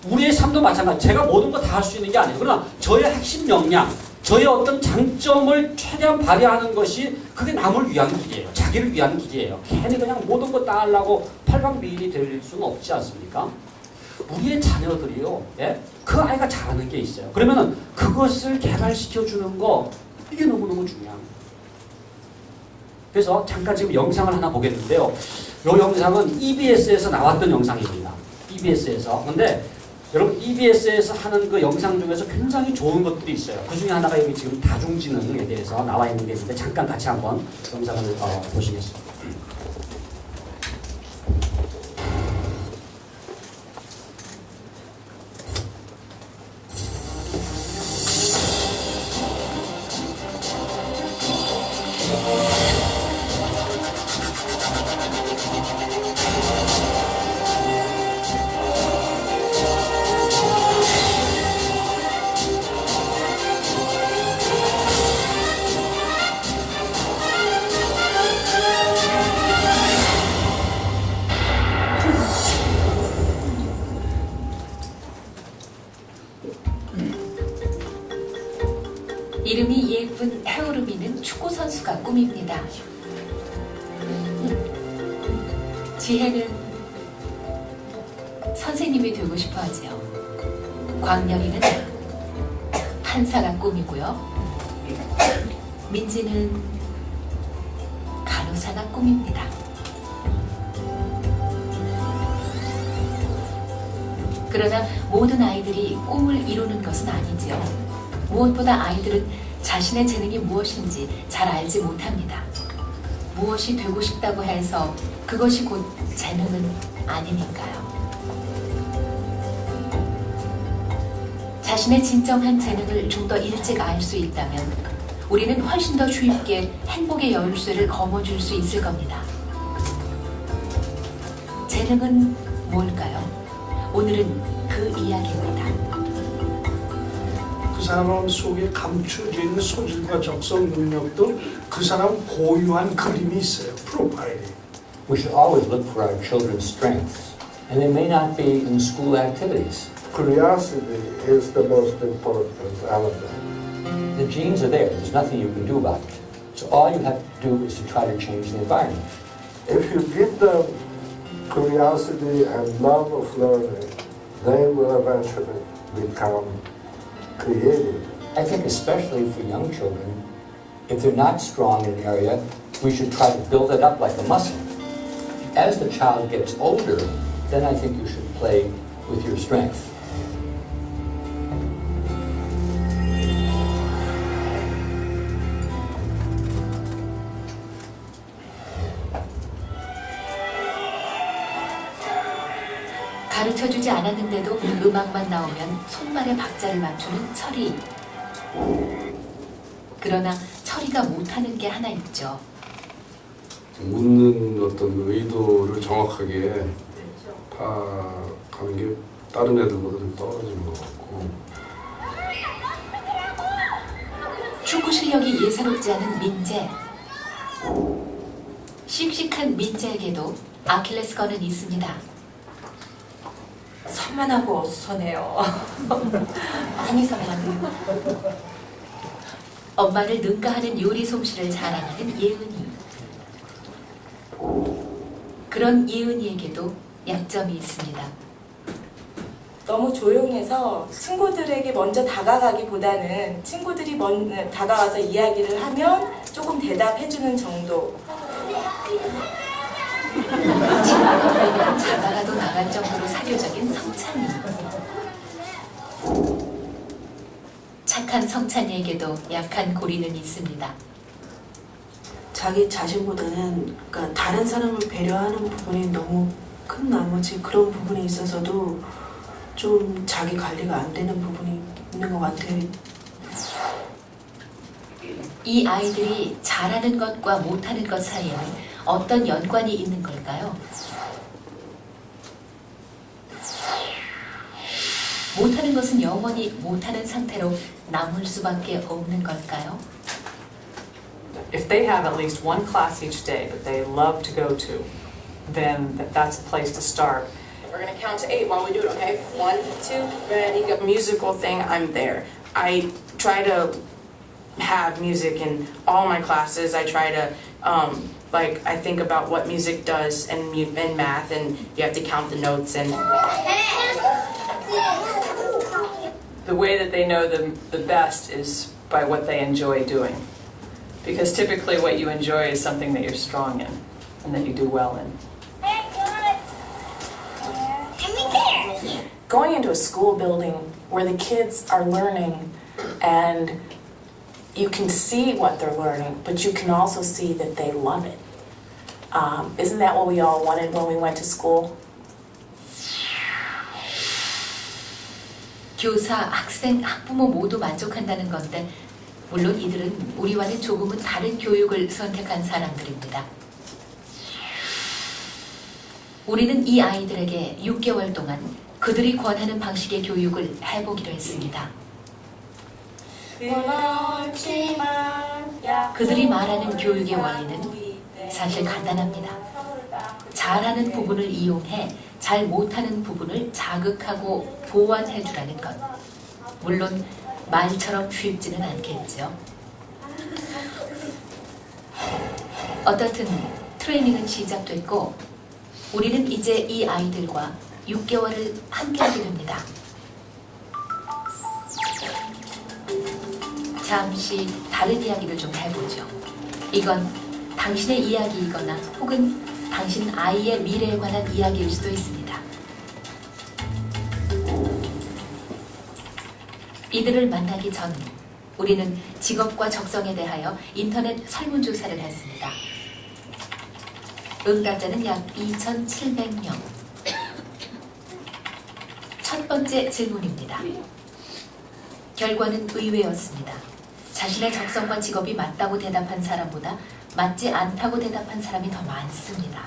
우리의 삶도 마찬가지. 제가 모든 거 다 할 수 있는 게 아니에요. 그러나 저의 핵심 역량, 저의 어떤 장점을 최대한 발휘하는 것이 그게 남을 위한 길이에요. 자기를 위한 길이에요. 괜히 그냥 모든 것 다 하려고 팔방미인이 될 수는 없지 않습니까? 우리의 자녀들이요. 예? 그 아이가 잘하는 게 있어요. 그러면은 그것을 개발시켜주는 거 이게 너무너무 중요합니다. 그래서 잠깐 지금 영상을 하나 보겠는데요. 이 영상은 EBS에서 나왔던 영상입니다. EBS에서. 근데 여러분 EBS에서 하는 그 영상 중에서 굉장히 좋은 것들이 있어요. 그 중에 하나가 여기 지금 다중지능에 대해서 나와 있는 게 있는데 잠깐 같이 한번 영상을 보시겠습니다. 이름이 예쁜 헤어루미는 축구 선수가 꿈입니다. 지혜는 선생님이 되고 싶어 하지요. 광렬이는 판사가 꿈이고요. 민지는 간호사가 꿈입니다. 그러나 모든 아이들이 꿈을 이루는 것은 아니지요. 무엇보다 아이들은 자신의 재능이 무엇인지 잘 알지 못합니다. 무엇이 되고 싶다고 해서 그것이 곧 재능은 아니니까요. 자신의 진정한 재능을 좀 더 일찍 알 수 있다면 우리는 훨씬 더 쉽게 행복의 열쇠를 거머쥘 수 있을 겁니다. 재능은 뭘까요? 오늘은 그 이야기입니다. 그 사람 속에 감춰져 있는 소질과 적성 능력도 그 사람 고유한 그림이 있어요. 프로파일이. We should always look for our children's strengths, and they may not be in school activities. Curiosity is the most important element. The genes are there. There's nothing you can do about it. So all you have to do is to try to change the environment. If you give them curiosity and love of learning, they will eventually become creative. I think especially for young children, if they're not strong in an area, we should try to build it up like a muscle. As the child gets older, then I think you should play with your strength. 가르쳐주지 않았는데도 음악만 나오면 손말에 박자를 맞추는 철이. 그러나 철이가 못하는 게 하나 있죠. 묻는 어떤 의도를 정확하게 파악하는 게 다른 애들보다 좀 떨어지는 것 같고. 축구 실력이 예사롭지 않은 민재. 씩씩한 민재에게도 아킬레스건은 있습니다. 산만하고 어수선해요. 많이 산만해요. 엄마를 능가하는 요리 솜씨를 자랑하는 예은이. 그런 예은이에게도 약점이 있습니다. 너무 조용해서 친구들에게 먼저 다가가기보다는 친구들이 다가와서 이야기를 하면 조금 대답해주는 정도. 친구가 보이면 자다가도 나갈 정도로 사교적인 성찬이. 착한 성찬이에게도 약한 고리는 있습니다. 자기 자신보다는 그러니까 다른 사람을 배려하는 부분이 너무 큰 나머지 그런 부분에 있어서도 좀 자기 관리가 안 되는 부분이 있는 것 같아요. 이 아이들이 잘하는 것과 못하는 것 사이에는 어떤 연관이 있는 걸까요? 못하는 것은 영원히 못하는 상태로 남을 수밖에 없는 걸까요? If they have at least one class each day that they love to go to, then that's a place to start. We're going to count to 8 while we do it, okay? 1, 2, ready, go. Musical thing, I'm there. I try to have music in all my classes. I try to, like, I think about what music does and math, and you have to count the notes and. The way that they know the best is by what they enjoy doing. Because typically what you enjoy is something that you're strong in and that you do well in. Going into a school building where the kids are learning and you can see what they're learning, but you can also see that they love it. Isn't that what we all wanted when we went to school? 교사, 학생, 학부모 모두 만족한다는 건데 물론 이들은 우리와는 조금은 다른 교육을 선택한 사람들입니다. 우리는 이 아이들에게 6개월 동안 그들이 권하는 방식의 교육을 해보기로 했습니다. 그들이 말하는 교육의 원리는 사실 간단합니다. 잘하는 부분을 이용해 잘 못하는 부분을 자극하고 보완해 주라는 것. 물론 말처럼 쉽지는 않겠죠. 어떻든 트레이닝은 시작됐고 우리는 이제 이 아이들과 6개월을 함께하게 됩니다. 잠시 다른 이야기를 좀 해보죠. 이건 당신의 이야기이거나 혹은 당신 아이의 미래에 관한 이야기일 수도 있습니다. 이들을 만나기 전 우리는 직업과 적성에 대하여 인터넷 설문조사를 했습니다. 응답자는 약 2,700명. 첫 번째 질문입니다. 결과는 의외였습니다. 자신의 적성과 직업이 맞다고 대답한 사람보다 맞지 않다고 대답한 사람이 더 많습니다.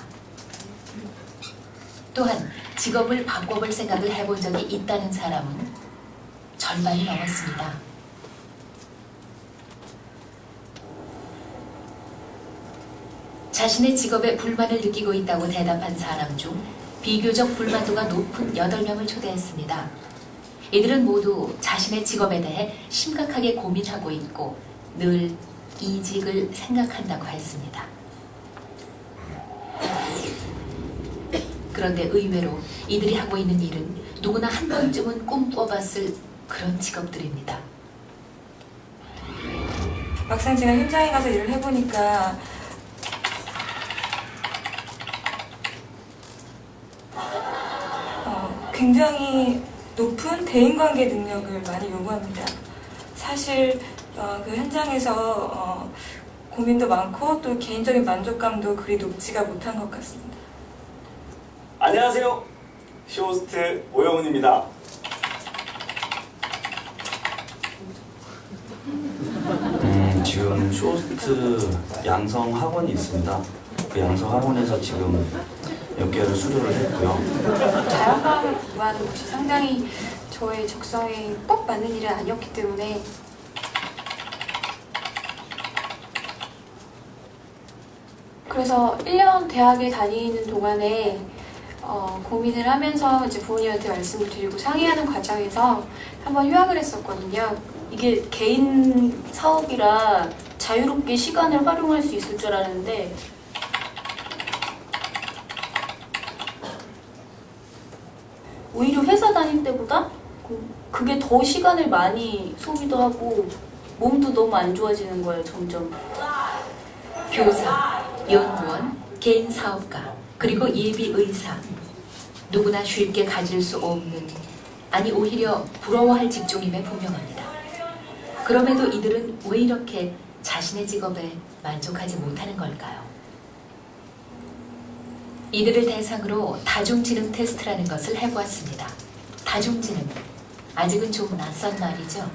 또한 직업을 바꿔볼 생각을 해본 적이 있다는 사람은 절반이 넘었습니다. 자신의 직업에 불만을 느끼고 있다고 대답한 사람 중 비교적 불만도가 높은 8명을 초대했습니다. 이들은 모두 자신의 직업에 대해 심각하게 고민하고 있고 늘 이직을 생각한다고 했습니다. 그런데 의외로 이들이 하고 있는 일은 누구나 한 번쯤은 꿈꿔봤을 그런 직업들입니다. 막상 제가 현장에 가서 일을 해보니까 굉장히 높은 대인관계 능력을 많이 요구합니다. 사실 그 현장에서 고민도 많고 또 개인적인 만족감도 그리 높지가 못한 것 같습니다. 안녕하세요. 쇼호스트 오영훈입니다. 지금 쇼호스트 양성 학원이 있습니다. 그 양성 학원에서 지금 몇 개월을 수료를 했고요. 자연과학을 공부하는 것이 상당히 저의 적성에 꼭 맞는 일은 아니었기 때문에 그래서 1년 대학에 다니는 동안에 고민을 하면서 이제 부모님한테 말씀을 드리고 상의하는 과정에서 한번 휴학을 했었거든요. 이게 개인 사업이라 자유롭게 시간을 활용할 수 있을 줄 알았는데 오히려 회사 다닐 때보다 그게 더 시간을 많이 소비도 하고 몸도 너무 안 좋아지는 거예요, 점점. 교사, 연구원, 개인 사업가, 그리고 예비 의사. 누구나 쉽게 가질 수 없는, 아니 오히려 부러워할 직종임에 분명합니다. 그럼에도 이들은 왜 이렇게 자신의 직업에 만족하지 못하는 걸까요? 이들을 대상으로 다중지능 테스트라는 것을 해보았습니다. 다중지능, 아직은 좀 낯선 말이죠.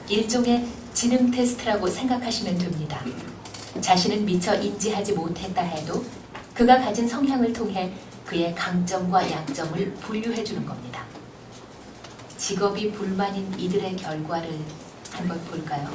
일종의 지능 테스트라고 생각하시면 됩니다. 자신은 미처 인지하지 못했다 해도 그가 가진 성향을 통해 그의 강점과 약점을 분류해주는 겁니다. 직업이 불만인 이들의 결과를 한번 볼까요?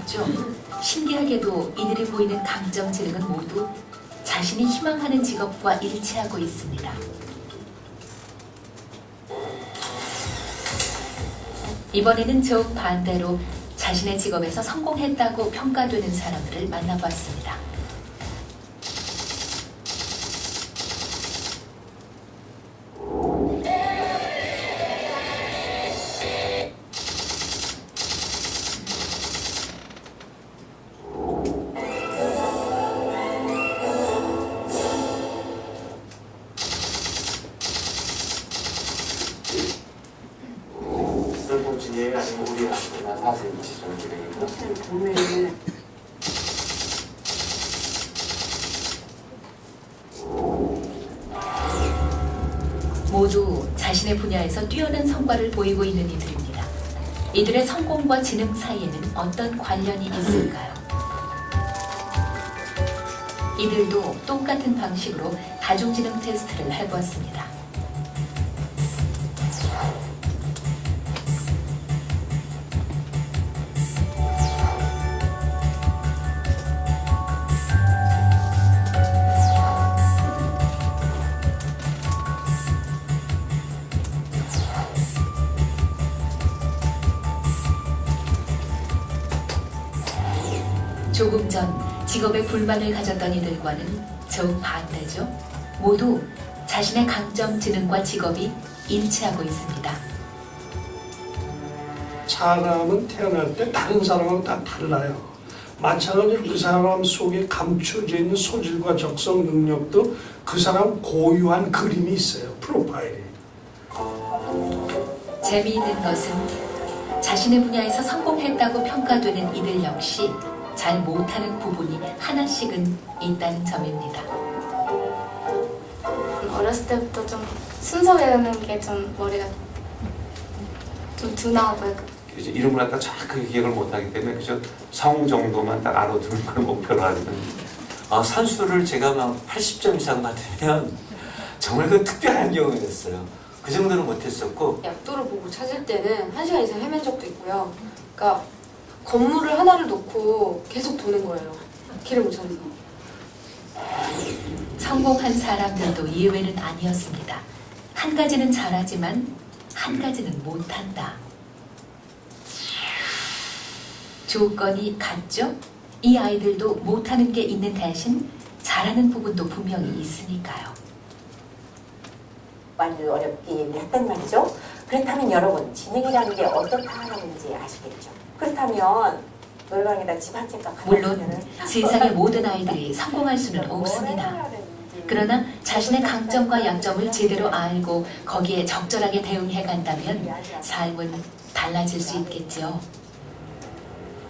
같죠? 신기하게도 이들이 보이는 감정 지능은 모두 자신이 희망하는 직업과 일치하고 있습니다. 이번에는 정반대로 자신의 직업에서 성공했다고 평가되는 사람들을 만나봤습니다. 모두 자신의 분야에서 뛰어난 성과를 보이고 있는 이들입니다. 이들의 성공과 지능 사이에는 어떤 관련이 있을까요? 이들도 똑같은 방식으로 다중지능 테스트를 해보았습니다. 조금 전 직업에 불만을 가졌던 이들과는 정반대죠. 모두 자신의 강점, 지능과 직업이 일치하고 있습니다. 사람은 태어날 때 다른 사람하고 다 달라요. 마찬가지로 그 사람 속에 감춰져 있는 소질과 적성 능력도 그 사람 고유한 그림이 있어요. 프로파일이. 재미있는 것은 자신의 분야에서 성공했다고 평가되는 이들 역시 잘 못하는 부분이 하나씩은 있다는 점입니다. 어렸을 때부터 좀 순서 외우는 게 좀 머리가 좀 둔하고요. 이제 이름을 갖다 정확하게 기억을 못하기 때문에 그저 성 정도만 딱 알아두는 걸 목표로 하거든요. 산수를 제가 막 80점 이상 받으면 정말 그 특별한 경우였어요. 그 정도는 못했었고. 약도를 보고 찾을 때는 1시간 이상 헤맨 적도 있고요. 그러니까 건물을 하나를 놓고 계속 도는 거예요. 길을 못 찾아서. 성공한 사람들도 예외는 아니었습니다. 한 가지는 잘하지만 한 가지는 못한다. 조건이 같죠? 이 아이들도 못하는 게 있는 대신 잘하는 부분도 분명히 있으니까요. 많이 어렵게 했단 말이죠. 그렇다면 여러분, 지능이라는 게 어떻다는 건지 아시겠죠? 그렇다면 노래방에다 집 한 채 값 물론 세상의 모든 아이들이 성공할 수는 없습니다. 그러나 자신의 강점과 약점을 제대로 알고 거기에 적절하게 대응해 간다면 삶은 달라질 수 있겠죠.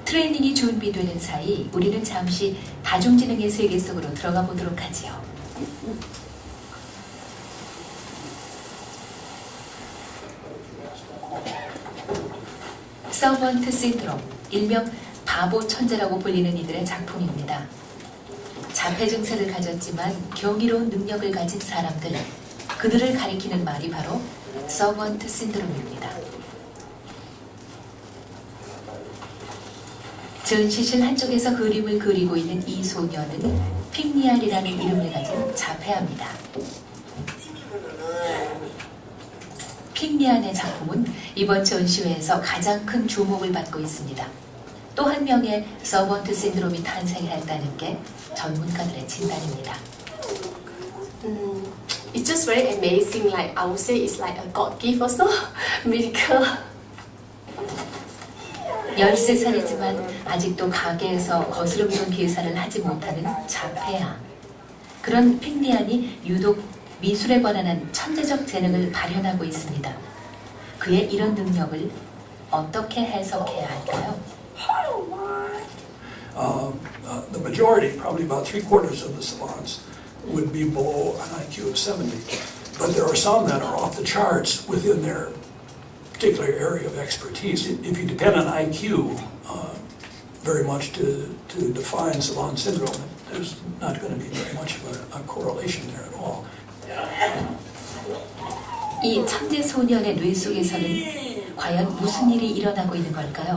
트레이닝이 준비되는 사이 우리는 잠시 다중지능의 세계 속으로 들어가 보도록 하지요. 서번트 신드롬, 일명 바보 천재라고 불리는 이들의 작품입니다. 자폐 증세를 가졌지만 경이로운 능력을 가진 사람들, 그들을 가리키는 말이 바로 서번트 신드롬입니다. 전시실 한쪽에서 그림을 그리고 있는 이 소녀는 픽니알이라는 이름을 가진 자폐아입니다. 픽니안의 작품은 이번 전시회에서 가장 큰 주목을 받고 있습니다. 또 한 명의 서번트 신드롬이 탄생했다는 게 전문가들의 진단입니다. It's just very amazing. Like I would say, it's like a God gift also, miracle. 13살이지만 아직도 가게에서 거스름돈 계산을 하지 못하는 자폐아. 그런 픽니안이 유독 미술에 관한 천재적 재능을 발현하고 있습니다. 그의 이런 능력을 어떻게 해석해야 할까요? The majority, probably about 3/4 of the savants, would be below an IQ of 70. But there are some that are off the charts within their particular area of expertise. If you depend on IQ very much to define savant syndrome, there's not going to be very much of a correlation there at all. 이 천재 소년의 뇌 속에서는 과연 무슨 일이 일어나고 있는 걸까요?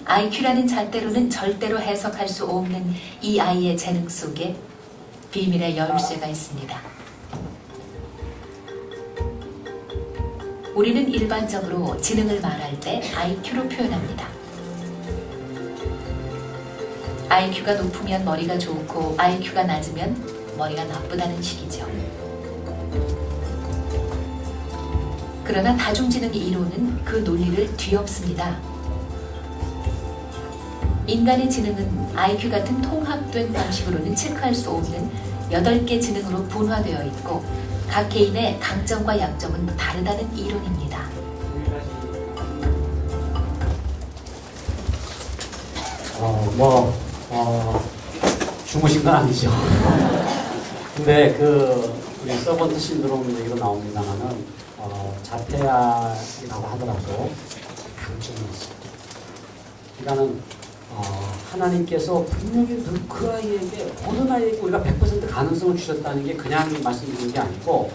IQ라는 잣대로는 절대로 해석할 수 없는 이 아이의 재능 속에 비밀의 열쇠가 있습니다. 우리는 일반적으로 지능을 말할 때 IQ로 표현합니다. IQ가 높으면 머리가 좋고 IQ가 낮으면 머리가 나쁘다는 식이죠. 그러나 다중지능 이론은 그 논리를 뒤엎습니다. 인간의 지능은 IQ 같은 통합된 방식으로는 체크할 수 없는 8개 지능으로 분화되어 있고 각 개인의 강점과 약점은 다르다는 이론입니다. 주무신 건 아니죠. 근데 우리 서번트 신드롬 얘기도 나옵니다만은, 자폐아라고 하더라도 강점이 있습니다. 그러니까는, 하나님께서 분명히 그 아이에게, 모든 아이에게 우리가 100% 가능성을 주셨다는 게 그냥 말씀드리는 게 아니고,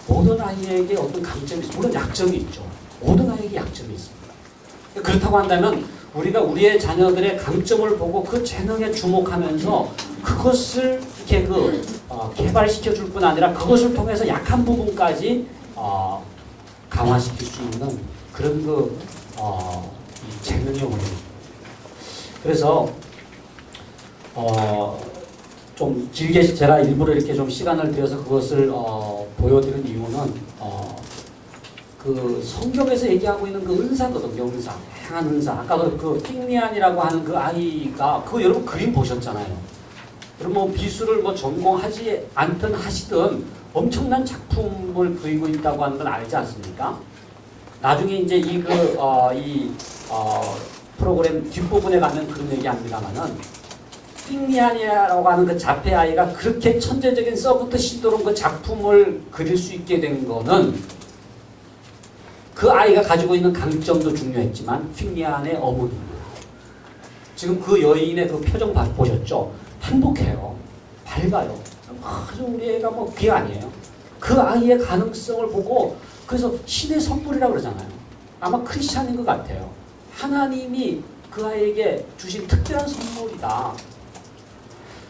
모든 아이에게 어떤 강점이 있습니다. 물론 약점이 있죠. 모든 아이에게 약점이 있습니다. 그렇다고 한다면, 우리가 우리의 자녀들의 강점을 보고 그 재능에 주목하면서 그것을 이렇게 개발시켜 줄 뿐 아니라 그것을 통해서 약한 부분까지 강화시킬 수 있는 그런 이 재능의 원리입니다. 그래서 좀 길게 제가 일부러 이렇게 좀 시간을 들여서 그것을 보여드린 이유는 그 성경에서 얘기하고 있는 그 은사거든요. 은사, 행한 은사. 아까 그 핑미안이라고 하는 그 아이가 그거 여러분 그림 보셨잖아요. 여러분 뭐 비수를 뭐 전공하지 않든 하시든 엄청난 작품을 그리고 있다고 하는 건 알지 않습니까? 나중에 이제 프로그램 뒷부분에 가면 그런 얘기합니다만은 핑미안이라고 하는 그 자폐 아이가 그렇게 천재적인 서브트 신도롬 그 작품을 그릴 수 있게 된 거는 그 아이가 가지고 있는 강점도 중요했지만 핑미안의 어머니입니다. 지금 그 여인의 그 표정 보셨죠? 행복해요. 밝아요. 아주 우리 애가 뭐 그게 아니에요. 그 아이의 가능성을 보고 그래서 신의 선물이라고 그러잖아요. 아마 크리스찬인 것 같아요. 하나님이 그 아이에게 주신 특별한 선물이다.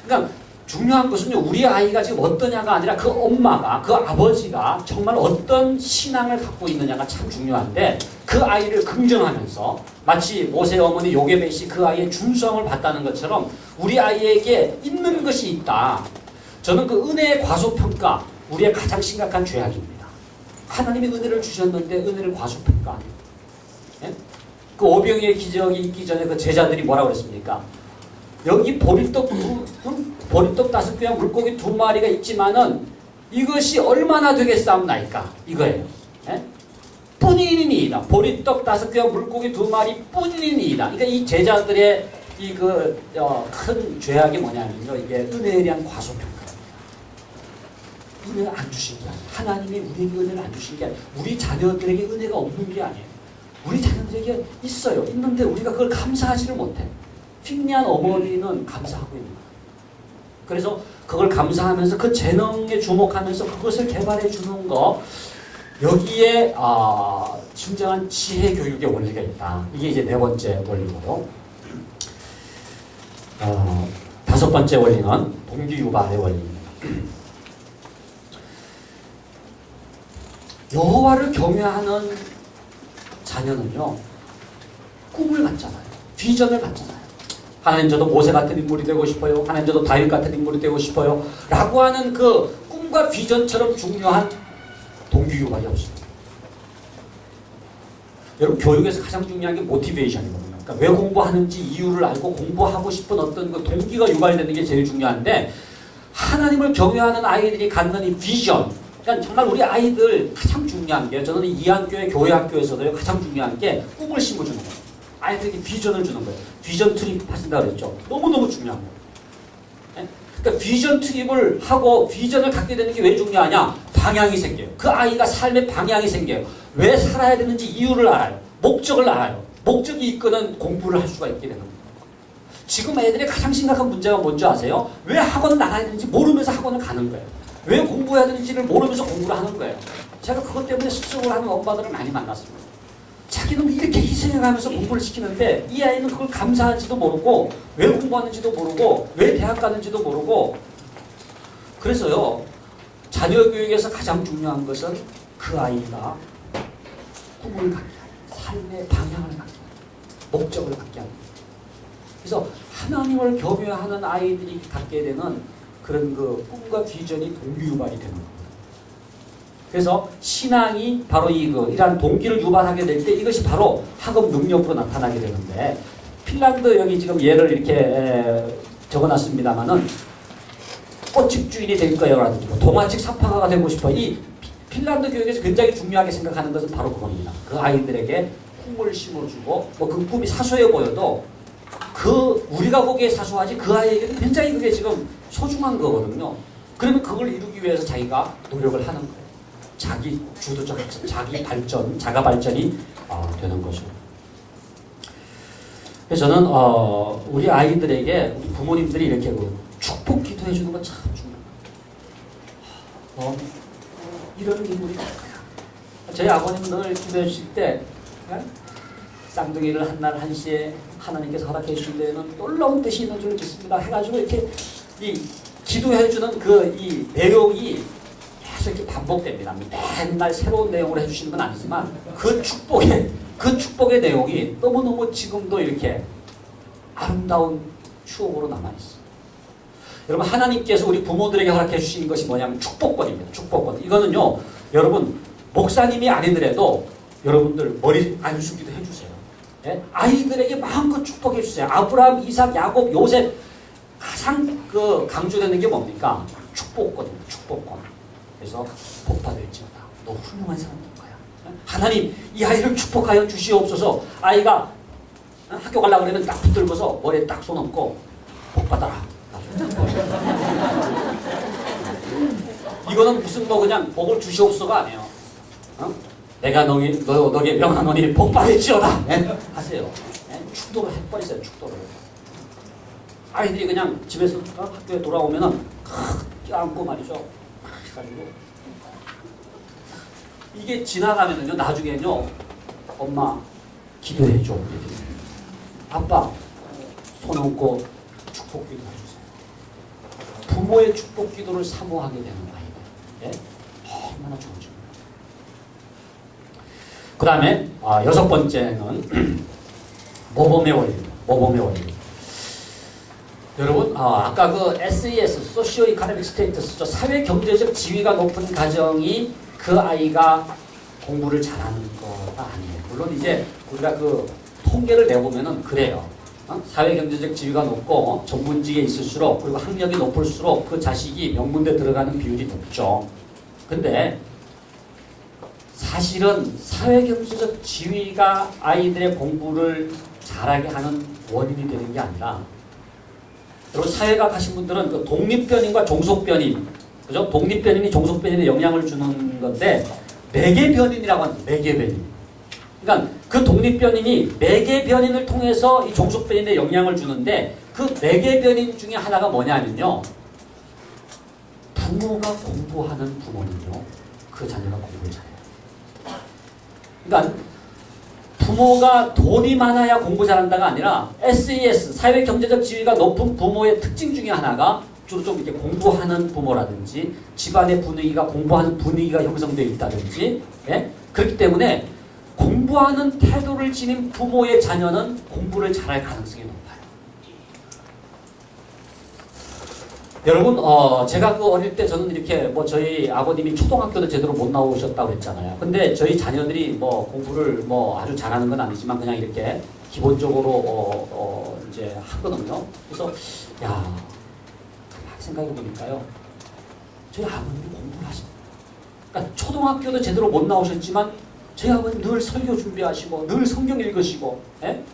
그러니까 중요한 것은요, 우리 아이가 지금 어떠냐가 아니라 그 엄마가, 그 아버지가 정말 어떤 신앙을 갖고 있느냐가 참 중요한데 그 아이를 긍정하면서 마치 모세의 어머니 요게벳이 그 아이의 준수함을 봤다는 것처럼 우리 아이에게 있는 것이 있다. 저는 그 은혜의 과소평가, 우리의 가장 심각한 죄악입니다. 하나님이 은혜를 주셨는데 은혜를 과소평가하는. 예? 그 오병이의 기적이 있기 전에 그 제자들이 뭐라고 그랬습니까? 여기 보리떡 5개와 물고기 2마리가 있지만은 이것이 얼마나 되겠사옵나이까? 이거예요. 예? 뿐이니이다. 보리떡 5개와 물고기 2마리 뿐이니이다. 그러니까 이 제자들의 큰 죄악이 뭐냐면요. 이게 은혜에 대한 과소평가입니다. 은혜를 안 주신 게 아니에요. 하나님이 우리에게 은혜를 안 주신 게 아니에요. 우리 자녀들에게 은혜가 없는 게 아니에요. 우리 자녀들에게 있어요. 있는데 우리가 그걸 감사하지를 못해. 핑미안 어머니는 감사하고 있는 거예요. 그래서 그걸 감사하면서 그 재능에 주목하면서 그것을 개발해 주는 거, 여기에 진정한 지혜 교육의 원리가 있다. 이게 이제 4번째 원리고요. 5번째 원리는 동기 유발의 원리입니다. 여호와를 경외하는 자녀는요, 꿈을 갖잖아요. 비전을 갖잖아요. 하나님 저도 모세 같은 인물이 되고 싶어요. 하나님 저도 다윗 같은 인물이 되고 싶어요. 라고 하는 그 꿈과 비전처럼 중요한 동기유발이 없습니다. 여러분 교육에서 가장 중요한 게 모티베이션이거든요. 그러니까 왜 공부하는지 이유를 알고 공부하고 싶은 어떤 그 동기가 유발되는 게 제일 중요한데 하나님을 경외하는 아이들이 갖는 이 비전, 그러니까 정말 우리 아이들 가장 중요한 게 저는 이한교회 교회학교에서도 가장 중요한 게 꿈을 심어주는 거예요. 아이들에게 비전을 주는 거예요. 비전 트립 하신다고 그랬죠. 너무너무 중요한 거예요. 네? 그러니까 비전 트립을 하고 비전을 갖게 되는 게 왜 중요하냐? 방향이 생겨요. 그 아이가 삶의 방향이 생겨요. 왜 살아야 되는지 이유를 알아요. 목적을 알아요. 목적이 이끄는 공부를 할 수가 있게 되는 거예요. 지금 애들의 가장 심각한 문제가 뭔지 아세요? 왜 학원을 나가야 되는지 모르면서 학원을 가는 거예요. 왜 공부해야 되는지를 모르면서 공부를 하는 거예요. 제가 그것 때문에 습득을 하는 엄마들을 많이 만났습니다. 자기는 이렇게 희생해가면서 공부를 시키는데 이 아이는 그걸 감사한지도 모르고 왜 공부하는지도 모르고 왜 대학 가는지도 모르고. 그래서요, 자녀 교육에서 가장 중요한 것은 그 아이가 꿈을 갖게 하는, 삶의 방향을 갖게 하는, 목적을 갖게 하는. 그래서 하나님을 경외하는 아이들이 갖게 되는 그런 그 꿈과 비전이 동기유발이 되는 겁니다. 그래서 신앙이 바로 이러한 동기를 유발하게 될 때 이것이 바로 학업 능력으로 나타나게 되는데, 핀란드 여기 지금 예를 이렇게 적어놨습니다만은 꽃집 주인이 될 거예요라든지 뭐 동화책 사파가가 되고 싶어. 이 핀란드 교육에서 굉장히 중요하게 생각하는 것은 바로 그겁니다. 그 아이들에게 꿈을 심어주고 뭐 그 꿈이 사소해 보여도 우리가 보기에 사소하지 그 아이에게는 굉장히 그게 지금 소중한 거거든요. 그러면 그걸 이루기 위해서 자기가 노력을 하는 거예요. 자기 주도적 학습, 자기 발전, 자가 발전이 되는 거죠. 그래서 저는 우리 아이들에게 우리 부모님들이 이렇게 축복 기도해 주는 건 참 중요해요. 이런 인물이 될 거야. 저희 아버님은 늘 기도해 주실 때 쌍둥이를 한날 1시에 하나님께서 허락해 주신 데에는 놀라운 뜻이 있는 줄 믿습니다. 해가지고 이렇게 이 기도해 주는 이 내용이 계속 이렇게 반복됩니다. 맨날 새로운 내용을 해주시는 건 아니지만 그 축복의 내용이 너무너무 지금도 이렇게 아름다운 추억으로 남아있어요. 여러분, 하나님께서 우리 부모들에게 허락해 주신 것이 뭐냐면 축복권입니다. 축복권. 이거는요, 여러분 목사님이 아니더라도 여러분들 머리 안 숙이도 해주세요. 예? 아이들에게 마음껏 축복해 주세요. 아브라함, 이삭, 야곱, 요셉 가장 강조되는 게 뭡니까? 축복권입니다. 축복권. 그래서 복받을지어다. 너 훌륭한 사람 될 거야. 하나님, 이 아이를 축복하여 주시옵소서. 아이가 학교 가려고 그러면 딱 붙들고서 머리에 딱 손 얹고 복받아라. 이거는 무슨 그냥 복을 주시옵소서가 아니에요. 내가 너에게 명하노니 복받을지어다. 네? 하세요. 네? 축도를 해버리세요. 축도를. 아이들이 그냥 집에서 학교에 돌아오면은 껴안고 말이죠. 해가지고 이게 지나가면은요, 나중에는요, 엄마 기도해줘. 아빠 손 얹고 축복 기도 해주세요. 부모의 축복 기도를 사모하게 되는 아이들. 예? 얼마나 좋은지. 그 다음에 6번째는 모범의 원리입니다. 모범의 원리. 여러분, 아까 그 SES, 소시오 이코노믹 스테이터스죠. 사회 경제적 지위가 높은 가정이 그 아이가 공부를 잘하는 거가 아니에요. 물론 이제 우리가 그 통계를 내보면은 그래요. 사회 경제적 지위가 높고 전문직에 있을수록, 그리고 학력이 높을수록 그 자식이 명문대 들어가는 비율이 높죠. 근데 사실은 사회 경제적 지위가 아이들의 공부를 잘하게 하는 원인이 되는 게 아니라, 여러분 사회학 하신 분들은 그 독립변인과 종속변인, 그죠? 독립변인이 종속변인에 영향을 주는 건데, 매개변인이라고 합니다. 매개변인. 그러니까 그 독립변인이 매개변인을 통해서 이 종속변인에 영향을 주는데, 그 매개변인 중에 하나가 뭐냐면요, 부모가 공부하는 부모님요, 그 자녀가 공부를 잘해요. 그러니까 부모가 돈이 많아야 공부 잘한다가 아니라 SES, 사회 경제적 지위가 높은 부모의 특징 중에 하나가 주로 좀 이렇게 공부하는 부모라든지 집안의 분위기가, 공부하는 분위기가 형성되어 있다든지, 예? 그렇기 때문에 공부하는 태도를 지닌 부모의 자녀는 공부를 잘할 가능성이 높아요. 여러분, 제가 어릴 때 저는 이렇게 저희 아버님이 초등학교도 제대로 못 나오셨다고 했잖아요. 근데 저희 자녀들이 공부를 아주 잘하는 건 아니지만 그냥 이렇게 기본적으로 이제 하거든요. 그래서 가만히 생각해 보니까요, 저희 아버님이 공부를 하십니다. 그러니까 초등학교도 제대로 못 나오셨지만 저희 아버님 늘 설교 준비하시고 늘 성경 읽으시고, 예?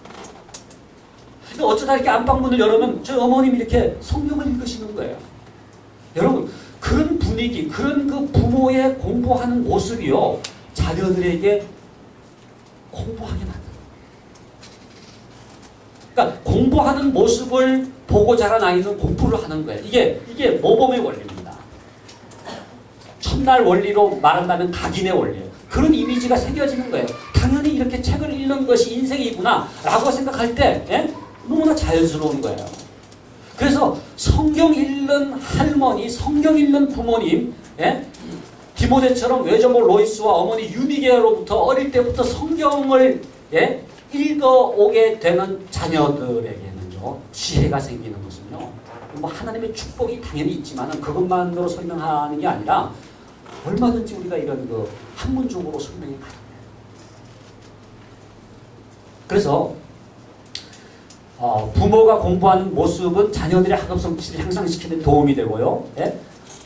근데 어쩌다 이렇게 안방문을 열으면 저희 어머님이 이렇게 성경을 읽으시는 거예요. 여러분, 그런 분위기, 그런 그 부모의 공부하는 모습이요, 자녀들에게 공부하게 만들어요. 그러니까 공부하는 모습을 보고 자란 아이는 공부를 하는 거예요. 이게 모범의 원리입니다. 첫날 원리로 말한다면 각인의 원리예요. 그런 이미지가 새겨지는 거예요. 당연히 이렇게 책을 읽는 것이 인생이구나 라고 생각할 때 너무나 자연스러운 거예요. 그래서 성경 읽는 할머니, 성경 읽는 부모님, 디모데처럼 외조모 로이스와 어머니 유미게로부터 어릴 때부터 성경을 읽어오게 되는 자녀들에게는요, 지혜가 생기는 것은요, 뭐 하나님의 축복이 당연히 있지만 그것만으로 설명하는 게 아니라 얼마든지 우리가 이런 그 학문적으로 설명이 가능해요. 그래서 부모가 공부하는 모습은 자녀들의 학업 성취를 향상시키는 데 도움이 되고요.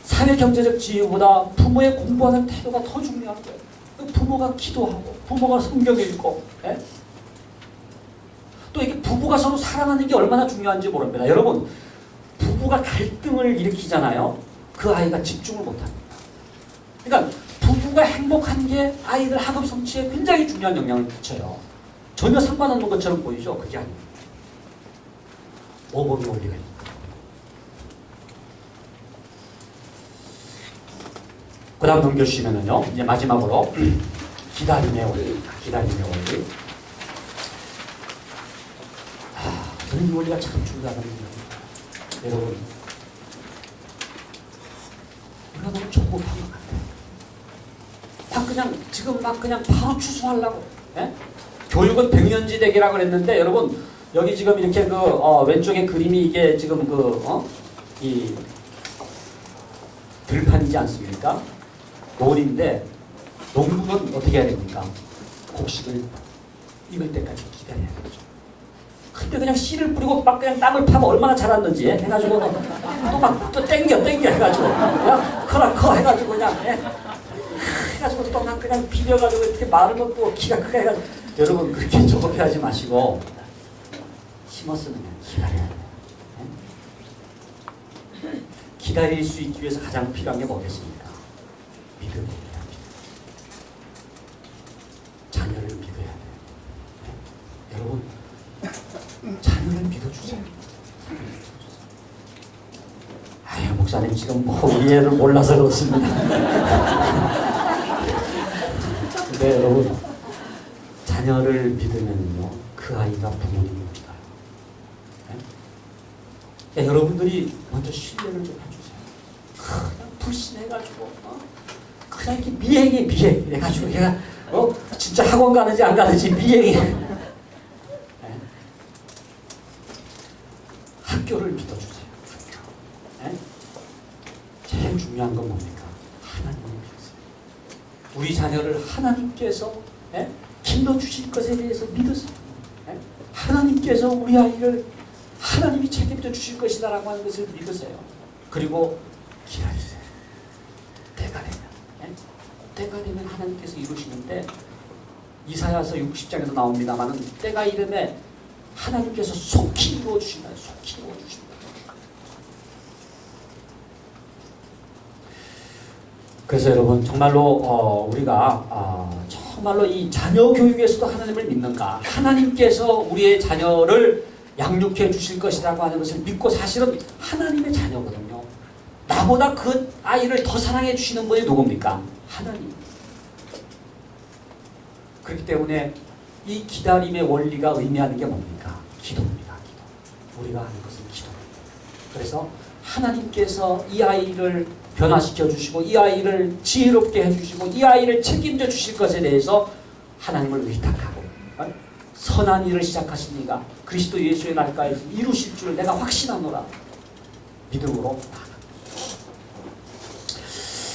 사회 경제적 지위보다 부모의 공부하는 태도가 더 중요한 거예요. 부모가 기도하고 부모가 성경 읽고 또 이게 부부가 서로 사랑하는 게 얼마나 중요한지 모릅니다. 여러분, 부부가 갈등을 일으키잖아요. 그 아이가 집중을 못합니다. 그러니까 부부가 행복한 게 아이들 학업 성취에 굉장히 중요한 영향을 끼쳐요. 전혀 상관없는 것처럼 보이죠? 그게 아닙니다. 모범의 원리가 있습니다. 그 다음 넘겨주시면은요, 이제 마지막으로 기다림의 원리. 기다림의 원리. 저는 이 원리가 참 중요하다는 생각입니다. 여러분, 우리가 너무 조급한 것 같아요. 지금 그냥 바로 추수하려고. 교육은 백년지대기라고 그랬는데, 여러분, 여기 지금 이렇게 왼쪽에 그림이 이게 지금 이 들판이지 않습니까? 논인데, 농부는 어떻게 해야 됩니까? 곡식을 익을 때까지 기다려야 되죠. 근데 그냥 씨를 뿌리고 막 그냥 땅을 파면 얼마나 자랐는지 해가지고 또 땡겨 해가지고 그냥 커 해가지고 그냥 해가지고 또 그냥 비벼가지고 이렇게 마르면 또 키가 크게 해가지고 여러분 그렇게 조급해하지 마시고 심었으면 그냥 기다려야 돼요. 기다릴 수 있기 위해서 가장 필요한 게 뭐겠습니까? 믿음입니다. 자녀를 믿어야 돼요. 여러분 자녀를 믿어주세요. 아유 목사님 지금 우리 애를 몰라서 그렇습니다. 근데 여러분 자녀를 믿으면요 그 아이가 부모님을 믿어요. 그러니까 여러분들이 먼저 신뢰를 좀 해주세요. 그냥 불신해가지고 그냥 이렇게 미행해 이래가지고 걔가 진짜 학원 가는지 안 가는지 미행해. 학교를 믿어주세요. 학교. 제일 중요한 건 뭡니까? 하나님을 믿으세요. 우리 자녀를 하나님께서 길러주실 것에 대해서 믿으세요. 하나님께서 우리 아이를 하나님이 책임져 주실 것이다라고 하는 것을 믿으세요. 그리고 기다리세요. 때가 되면 하나님께서 이루시는데 이사야서 60장에도 나옵니다만은 때가 이름에 하나님께서 속히 이루어주신다. 속히 이루어주신다. 그래서 여러분 정말로 우리가 정말로 이 자녀 교육에서도 하나님을 믿는가? 하나님께서 우리의 자녀를 양육해 주실 것이라고 하는 것을 믿고 사실은 하나님의 자녀거든요. 나보다 그 아이를 더 사랑해 주시는 분이 누굽니까? 하나님. 그렇기 때문에 이 기다림의 원리가 의미하는 게 뭡니까? 기도입니다. 기도. 우리가 하는 것은 기도입니다. 그래서 하나님께서 이 아이를 변화시켜 주시고 이 아이를 지혜롭게 해주시고 이 아이를 책임져 주실 것에 대해서 하나님을 의탁하고 선한 일을 시작하신 이가 그리스도 예수의 날까지 이루실 줄 내가 확신하노라. 믿음으로 나아갑니다.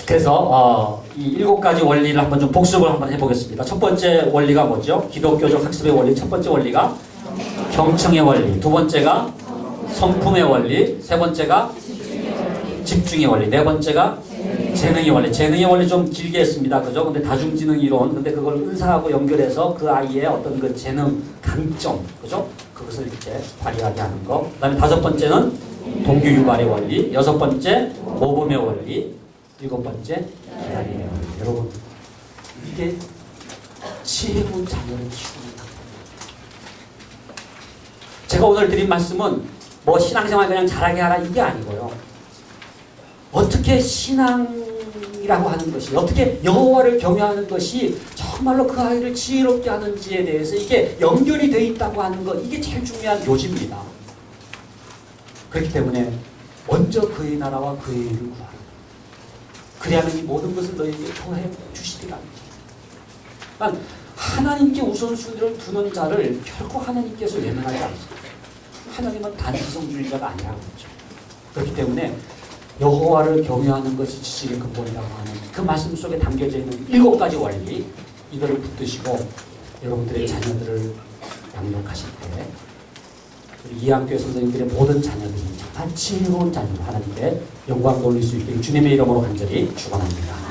그래서 이 7가지 원리를 한번 좀 복습을 한번 해보겠습니다. 첫 번째 원리가 뭐죠? 기독교적 학습의 원리. 첫 번째 원리가 경청의 원리. 두 번째가 성품의 원리. 세 번째가 집중의 원리. 네 번째가 재능의 원리. 재능의 원리 좀 길게 했습니다. 그죠? 근데 다중지능 이론. 근데 그걸 은사하고 연결해서 그 아이의 어떤 그 재능, 강점. 그죠? 그것을 이렇게 발휘하게 하는 거. 그 다음에 5번째는 동기 유발의 원리. 6번째 모범의 원리. 7번째 기다림의 원리. 여러분 이게 지혜로운 자녀를 키우는 겁니다. 제가 오늘 드린 말씀은 뭐 신앙생활 그냥 잘하게 하라 이게 아니고요. 어떻게 신앙의 지혜라고 하는 것이 어떻게 여호와를 경외하는 것이 정말로 그 아이를 지혜롭게 하는지에 대해서 이게 연결이 되어 있다고 하는 것, 이게 제일 중요한 요지입니다. 그렇기 때문에 먼저 그의 나라와 그의 일을 구하라. 그리하면 이 모든 것을 너희에게 더해 주시리라. 그러니까 하나님께 우선순위를 두는 자를 결코 하나님께서 외면하지 않습니다. 하나님은 단지성주의자가 아니라고 그러죠. 그렇기 때문에 여호와를 경외하는 것이 지식의 근본이라고 하는 그 말씀 속에 담겨져 있는 7가지 원리, 이거를 붙드시고 여러분들의 자녀들을 양육하실 때 우리 이한교회 선생님들의 모든 자녀들이 다 지혜로운 자녀로 하나님께 영광 돌릴 수 있기를 주님의 이름으로 간절히 축원합니다.